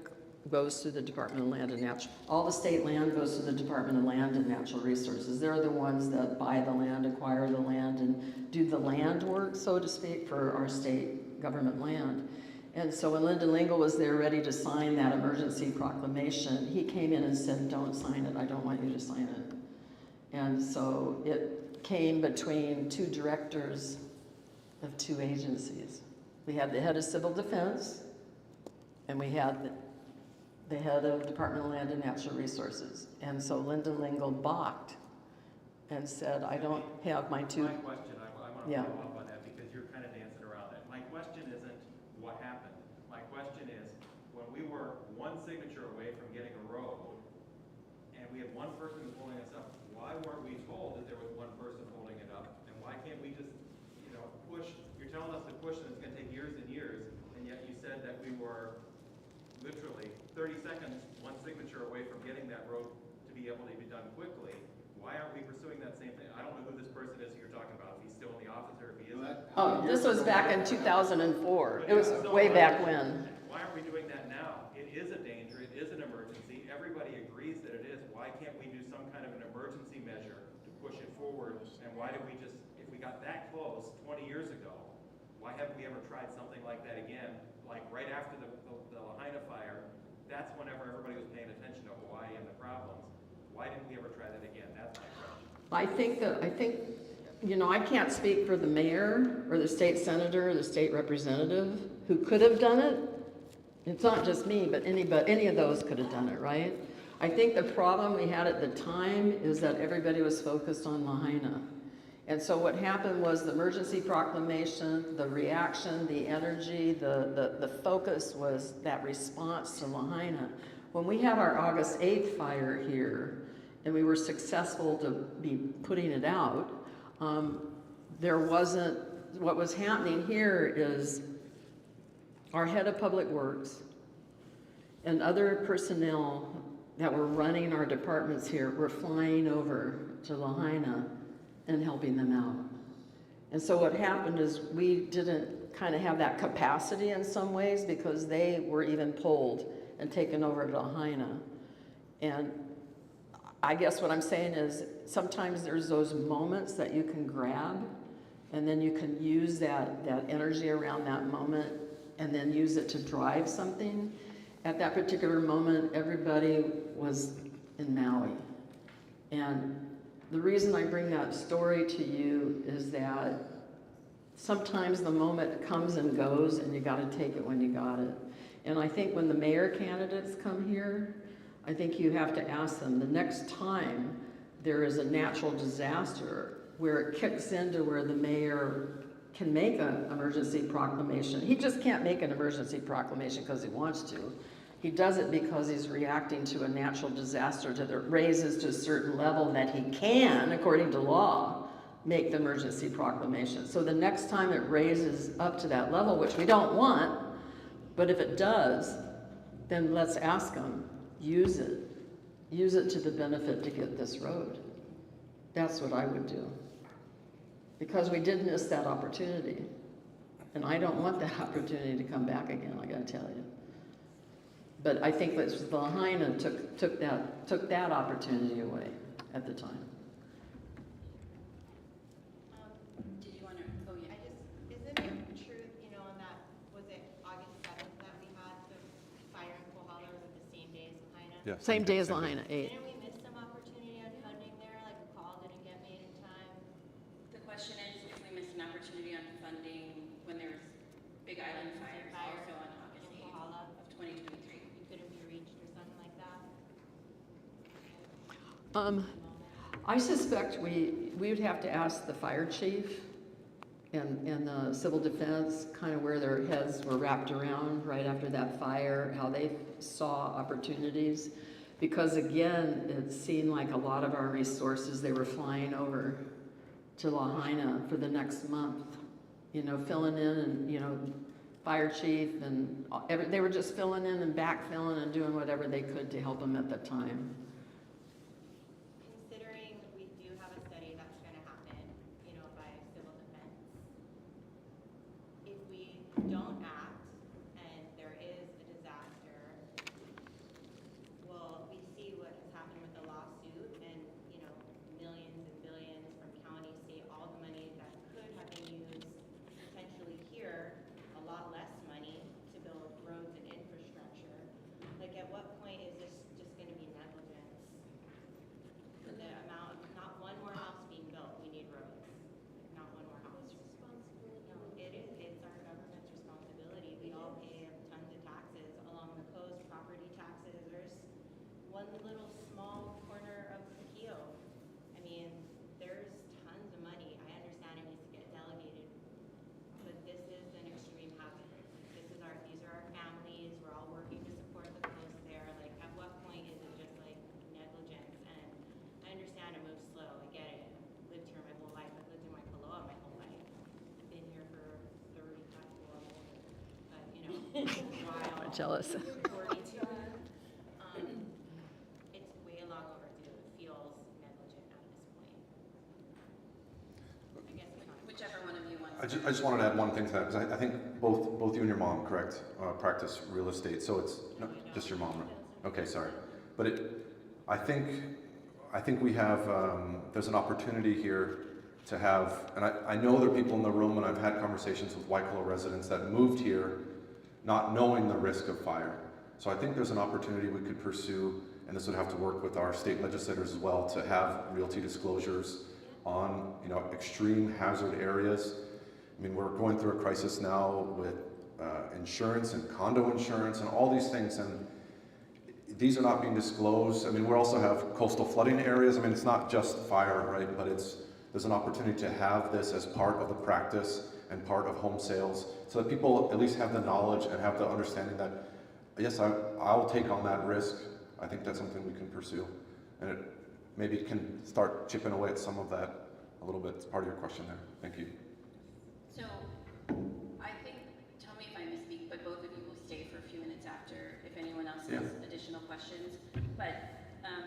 goes through the Department of Land and Natural, all the state land goes through the Department of Land and Natural Resources. They're the ones that buy the land, acquire the land, and do the land work, so to speak, for our state government land. And so when Lyndon Lingle was there ready to sign that emergency proclamation, he came in and said, "Don't sign it, I don't want you to sign it." And so it came between two directors of two agencies. We had the head of civil defense, and we had the head of Department of Land and Natural Resources. And so Lyndon Lingle balked and said, "I don't have my two..." My question, I want to Yeah. follow up on that because you're kind of dancing around it. My question isn't what happened. My question is, when we were one signature away from getting a road, and we had one person who's holding us up, why weren't we told that there was one person holding it up? And why can't we just, push? You're telling us to push and it's going to take years and years, and yet you said that we were literally 30 seconds, one signature away from getting that road to be able to be done quickly. Why aren't we pursuing that same thing? I don't know who this person is you're talking about, if he's still in the office or if he isn't. Oh, this was back in 2004. It was way back when. Why aren't we doing that now? It is a danger, it is an emergency, everybody agrees that it is. Why can't we do some kind of an emergency measure to push it forward? And why did we just, if we got that close 20 years ago, why haven't we ever tried something like that again? Like right after the Lahaina fire, that's whenever everybody was paying attention to Hawaii and the problems. Why didn't we ever try that again? That's my question. I think, I can't speak for the mayor or the state senator or the state representative who could have done it. It's not just me, but any of those could have done it, right? I think the problem we had at the time is that everybody was focused on Lahaina. And so what happened was the emergency proclamation, the reaction, the energy, the focus was that response to Lahaina. When we had our August 8th fire here, and we were successful to be putting it out, there wasn't, what was happening here is our head of public works and other personnel that were running our departments here were flying over to Lahaina and helping them out. And so what happened is we didn't kind of have that capacity in some ways because they were even pulled and taken over to Lahaina. And I guess what I'm saying is sometimes there's those moments that you can grab and then you can use that energy around that moment and then use it to drive something. At that particular moment, everybody was in Maui. And the reason I bring that story to you is that sometimes the moment comes and goes and you gotta take it when you got it. And I think when the mayor candidates come here, I think you have to ask them the next time there is a natural disaster where it kicks into where the mayor can make an emergency proclamation. He just can't make an emergency proclamation because he wants to. He does it because he's reacting to a natural disaster that raises to a certain level that he can, according to law, make the emergency proclamation. So the next time it raises up to that level, which we don't want, but if it does, then let's ask him, use it. Use it to the benefit to get this road. That's what I would do. Because we did miss that opportunity. And I don't want that opportunity to come back again, I gotta tell you. But I think that the Lahaina took that opportunity away at the time. Did you want to, oh yeah. Isn't it true, you know, on that, was it August 7th that we had the fire in Kohala, was it the same day as Lahaina? Yeah, Same day as Lahaina, 8. Didn't we miss some opportunity on funding there, like a call didn't get made in time? The question is if we missed an opportunity on funding when there was Big Island fires also on August 8th of 2023. You couldn't be reached or something like that? I suspect we would have to ask the fire chief and the civil defense kind of where their heads were wrapped around right after that fire, how they saw opportunities. Because again, it seemed like a lot of our resources, they were flying over to Lahaina for the next month, you know, filling in and, you know, fire chief and they were just filling in and backfilling and doing whatever they could to help them at the time. Considering we do have a study that's gonna happen, you know, by civil defense, if we don't act and there is a disaster, well, we see what has happened with the lawsuit and, you know, millions and billions from county, state, all the money that could have been used potentially here, a lot less money to build roads and infrastructure. Like, at what point is this just gonna be negligence? For the amount, not one more house being built, we need roads, not one more house. No, it is, it's our government's responsibility. We all pay tons of taxes along the coast, property taxes. There's one little small corner of Keo. I mean, there's tons of money. I understand it needs to get delegated, but this is an extreme hazard. These are our families. We're all working to support the coast there. Like, at what point is it just like negligence? And I understand it moves slow. I get it. I've lived here my whole life. I've lived in Waikoloa my whole life. I've been here for 35, well, but you know, a while. I'm jealous. 42. It's way long overdue. It feels negligent at this point. I guess it's not. Whichever one of you wants. I just wanted to add one thing to that, because I think both you and your mom, correct, practice real estate, so it's, no, just your mom, right? Okay, sorry. But I think we have, there's an opportunity here to have, and I know there are people in the room, and I've had conversations with Waikoloa residents that moved here not knowing the risk of fire. So I think there's an opportunity we could pursue, and this would have to work with our state legislators as well, to have realty disclosures on, you know, extreme hazard areas. I mean, we're going through a crisis now with insurance and condo insurance and all these things, and these are not being disclosed. I mean, we also have coastal flooding areas. I mean, it's not just fire, right? But there's an opportunity to have this as part of the practice and part of home sales, so that people at least have the knowledge and have the understanding that, yes, I'll take on that risk. I think that's something we can pursue, and it maybe can start chipping away at some of that a little bit. It's part of your question there. Thank you. So, I think, tell me if I misspeak, but both of you will stay for a few minutes after if anyone else has additional questions. But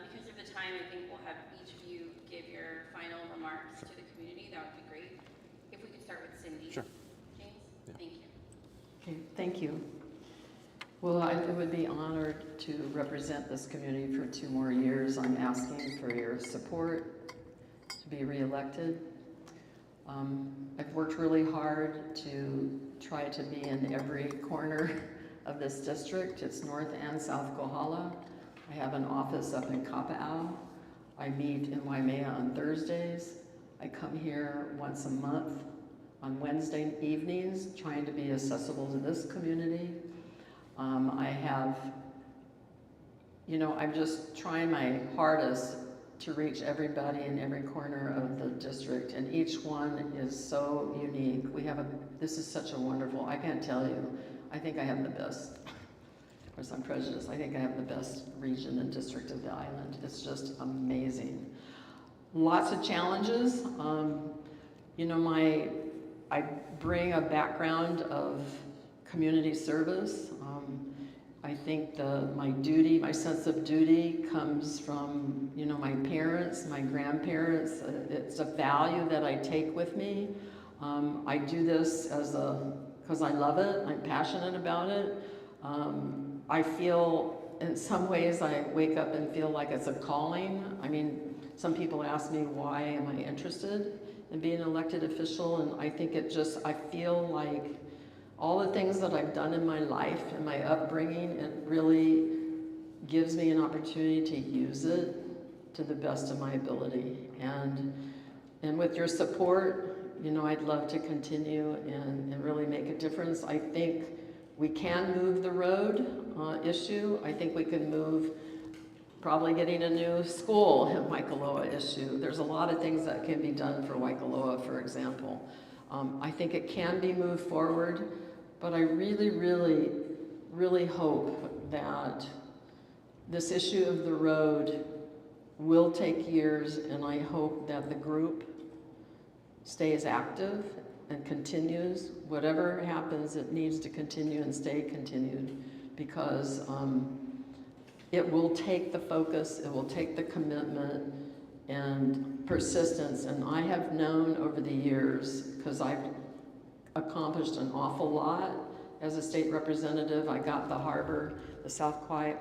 because of the time, I think we'll have each of you give your final remarks to the community. That would be great. If we could start with Cindy. Sure. James, Yeah. thank you. Okay, thank you. Well, I would be honored to represent this community for 2 more years. I'm asking for your support to be reelected. I've worked really hard to try to be in every corner of this district. It's North and South Kohala. I have an office up in Kapa'au. I meet in Waimea on Thursdays. I come here once a month on Wednesday evenings, trying to be accessible to this community. I have, you know, I'm just trying my hardest to reach everybody in every corner of the district, and each one is so unique. This is such a wonderful, I can't tell you, I think I have the best, of course I'm prejudiced, I think I have the best region and district of the island. It's just amazing. Lots of challenges. You know, I bring a background of community service. I think my sense of duty comes from, you know, my parents, my grandparents. It's a value that I take with me. I do this because I love it. I'm passionate about it. I feel, in some ways, I wake up and feel like it's a calling. I mean, some people ask me, why am I interested in being an elected official? And I think I feel like all the things that I've done in my life and my upbringing, it really gives me an opportunity to use it to the best of my ability. And with your support, you know, I'd love to continue and really make a difference. I think we can move the road issue. I think we can move probably getting a new school in Waikoloa issue. There's a lot of things that can be done for Waikoloa, for example. I think it can be moved forward, but I really, really, really hope that this issue of the road will take years, and I hope that the group stays active and continues. Whatever happens, it needs to continue and stay continued, because it will take the focus, it will take the commitment and persistence. And I have known over the years, because I've accomplished an awful lot as a state representative. I got the harbor, the South Kauai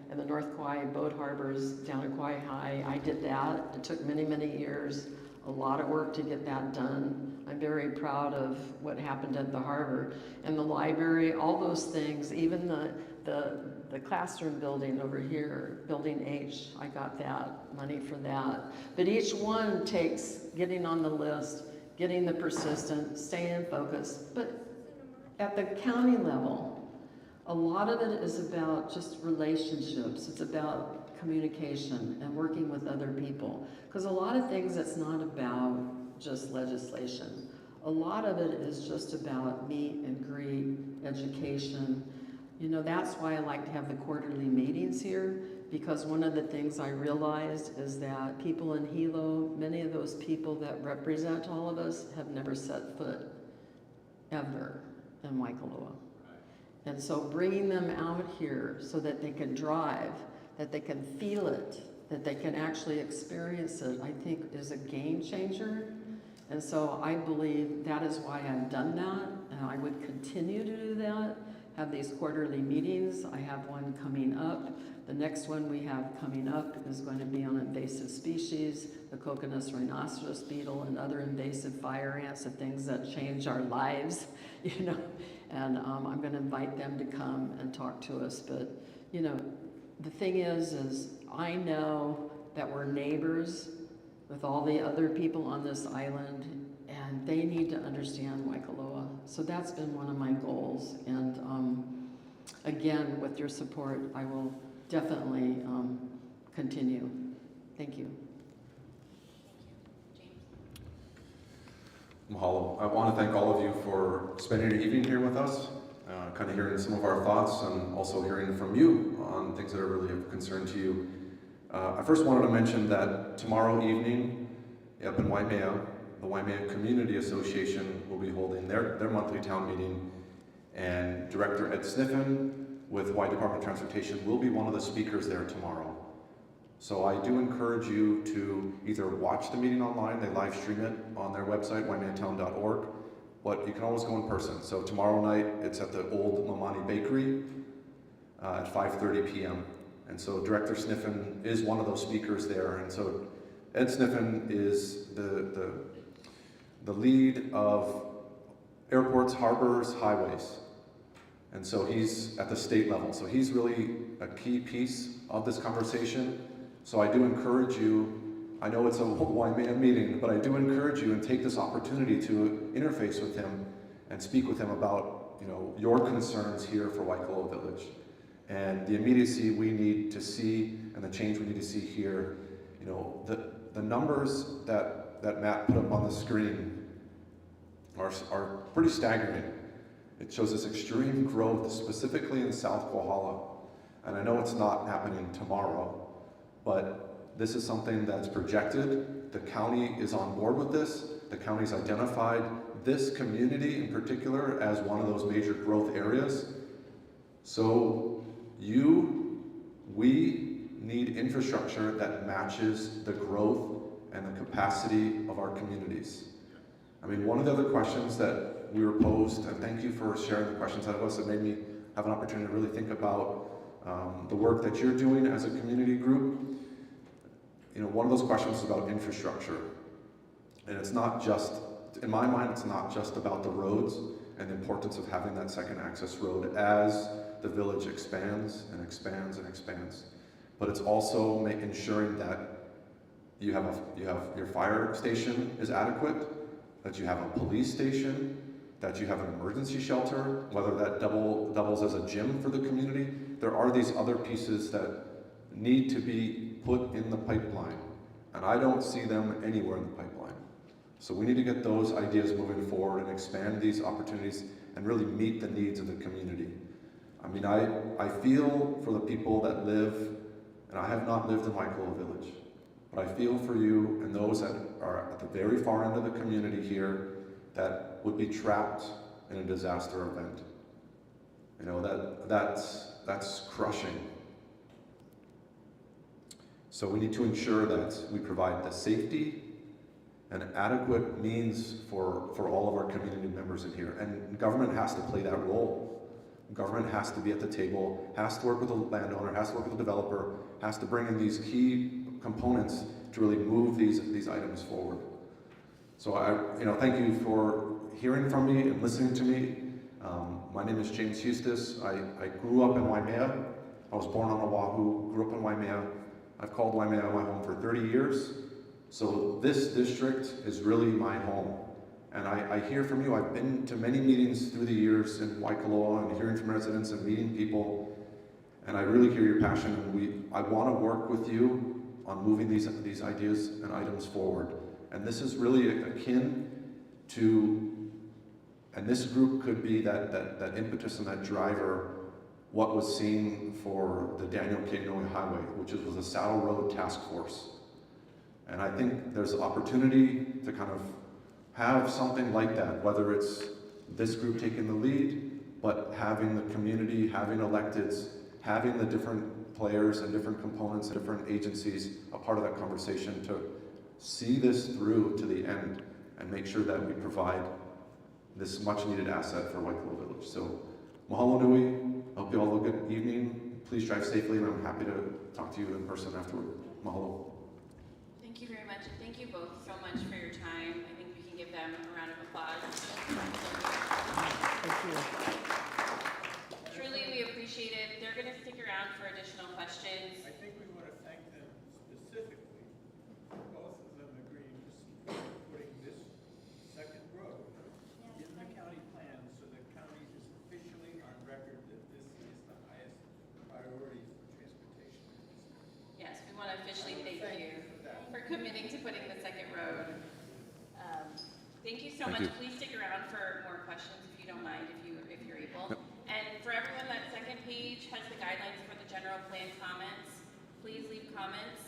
and the North Kauai boat harbors down at Kauai High. I did that. It took many, many years, a lot of work to get that done. I'm very proud of what happened at the harbor. And the library, all those things, even the classroom building over here, Building H, I got that, money for that. But each one takes getting on the list, getting the persistent, staying focused. But at the county level, a lot of it is about just relationships. It's about communication and working with other people. Because a lot of things, it's not about just legislation. A lot of it is just about meet and greet, education. You know, that's why I like to have the quarterly meetings here, because one of the things I realized is that people in Hilo, many of those people that represent all of us, have never set foot ever in Waikoloa. And so bringing them out here so that they can drive, that they can feel it, that they can actually experience it, I think is a game changer. And so I believe that is why I've done that, and I would continue to do that, have these quarterly meetings. I have one coming up. The next one we have coming up is going to be on invasive species, the coconus rhinoceros beetle, and other invasive fire ants, and things that change our lives, you know. And I'm going to invite them to come and talk to us. But, you know, the thing is I know that we're neighbors with all the other people on this island, and they need to understand Waikoloa. So that's been one of my goals. And again, with your support, I will definitely continue. Thank you. Mahalo. I want to thank all of you for spending your evening here with us, kind of hearing some of our thoughts and also hearing from you on things that are really of concern to you. I first wanted to mention that tomorrow evening up in Waimea, the Waimea Community Association will be holding their monthly town meeting, and Director Ed Sniffen with Hawaii Department of Transportation will be one of the speakers there tomorrow. So I do encourage you to either watch the meeting online, they live stream it on their website, waimeatown.org, but you can always go in person. So tomorrow night, it's at the old Mamani Bakery at 5:30 p.m. And so Director Sniffen is one of those speakers there. And so Ed Sniffen is the lead of airports, harbors, highways. And so he's at the state level. So he's really a key piece of this conversation. So I do encourage you, I know it's a Waimea meeting, but I do encourage you and take this opportunity to interface with him and speak with him about, you know, your concerns here for Waikoloa Village and the immediacy we need to see and the change we need to see here. You know, the numbers that Matt put up on the screen are pretty staggering. It shows this extreme growth, specifically in South Kohala. And I know it's not happening tomorrow, but this is something that's projected. The county is on board with this. The county's identified this community in particular as one of those major growth areas. So we need infrastructure that matches the growth and the capacity of our communities. I mean, one of the other questions that we were posed, and thank you for sharing the questions out of us, it made me have an opportunity to really think about the work that you're doing as a community group. You know, one of those questions is about infrastructure. And it's not just, in my mind, it's not just about the roads and the importance of having that second access road as the village expands and expands and expands. But it's also ensuring that you have your fire station is adequate, that you have a police station, that you have an emergency shelter, whether that doubles as a gym for the community. There are these other pieces that need to be put in the pipeline, and I don't see them anywhere in the pipeline. So we need to get those ideas moving forward and expand these opportunities and really meet the needs of the community. I mean, I feel for the people that live, and I have not lived in Waikoloa Village, but I feel for you and those that are at the very far end of the community here that would be trapped in a disaster event. You know, that's crushing. So we need to ensure that we provide the safety and adequate means for all of our community members in here. And government has to play that role. Government has to be at the table, has to work with the landowner, has to work with the developer, has to bring in these key components to really move these items forward. So thank you for hearing from me and listening to me. My name is James Eustis. I grew up in Waimea. I was born on Oahu, grew up in Waimea. I've called Waimea my home for 30 years. So this district is really my home. And I hear from you. I've been to many meetings through the years in Waikoloa and hearing from residents and meeting people. And I really hear your passion. And I want to work with you on moving these ideas and items forward. And this is really akin to, and this group could be that impetus and that driver, what was seen for the Daniel K. Inouye Highway, which was a Saddle Road Task Force. And I think there's an opportunity to kind of have something like that, whether it's this group taking the lead, but having the community, having electeds, having the different players and different components, different agencies a part of that conversation to see this through to the end and make sure that we provide this much needed asset for Waikoloa Village. So mahalo nui, I hope you all have a good evening. Please drive safely, and I'm happy to talk to you in person afterward. Mahalo. Thank you very much, and thank you both so much for your time. I think we can give them a round of applause. Thank you. Truly, we appreciate it. They're going to stick around for additional questions. I think we want to thank them specifically, both of them agreeing to putting this second road in the county plan so the county is officially on record that this is the highest priority for transportation. Yes, we want to officially thank you for committing to putting the second road. Thank you so much. Please stick around for more questions if you don't mind, if you're able. Yep. And for everyone, that second page has the guidelines for the general plan comments. Please leave comments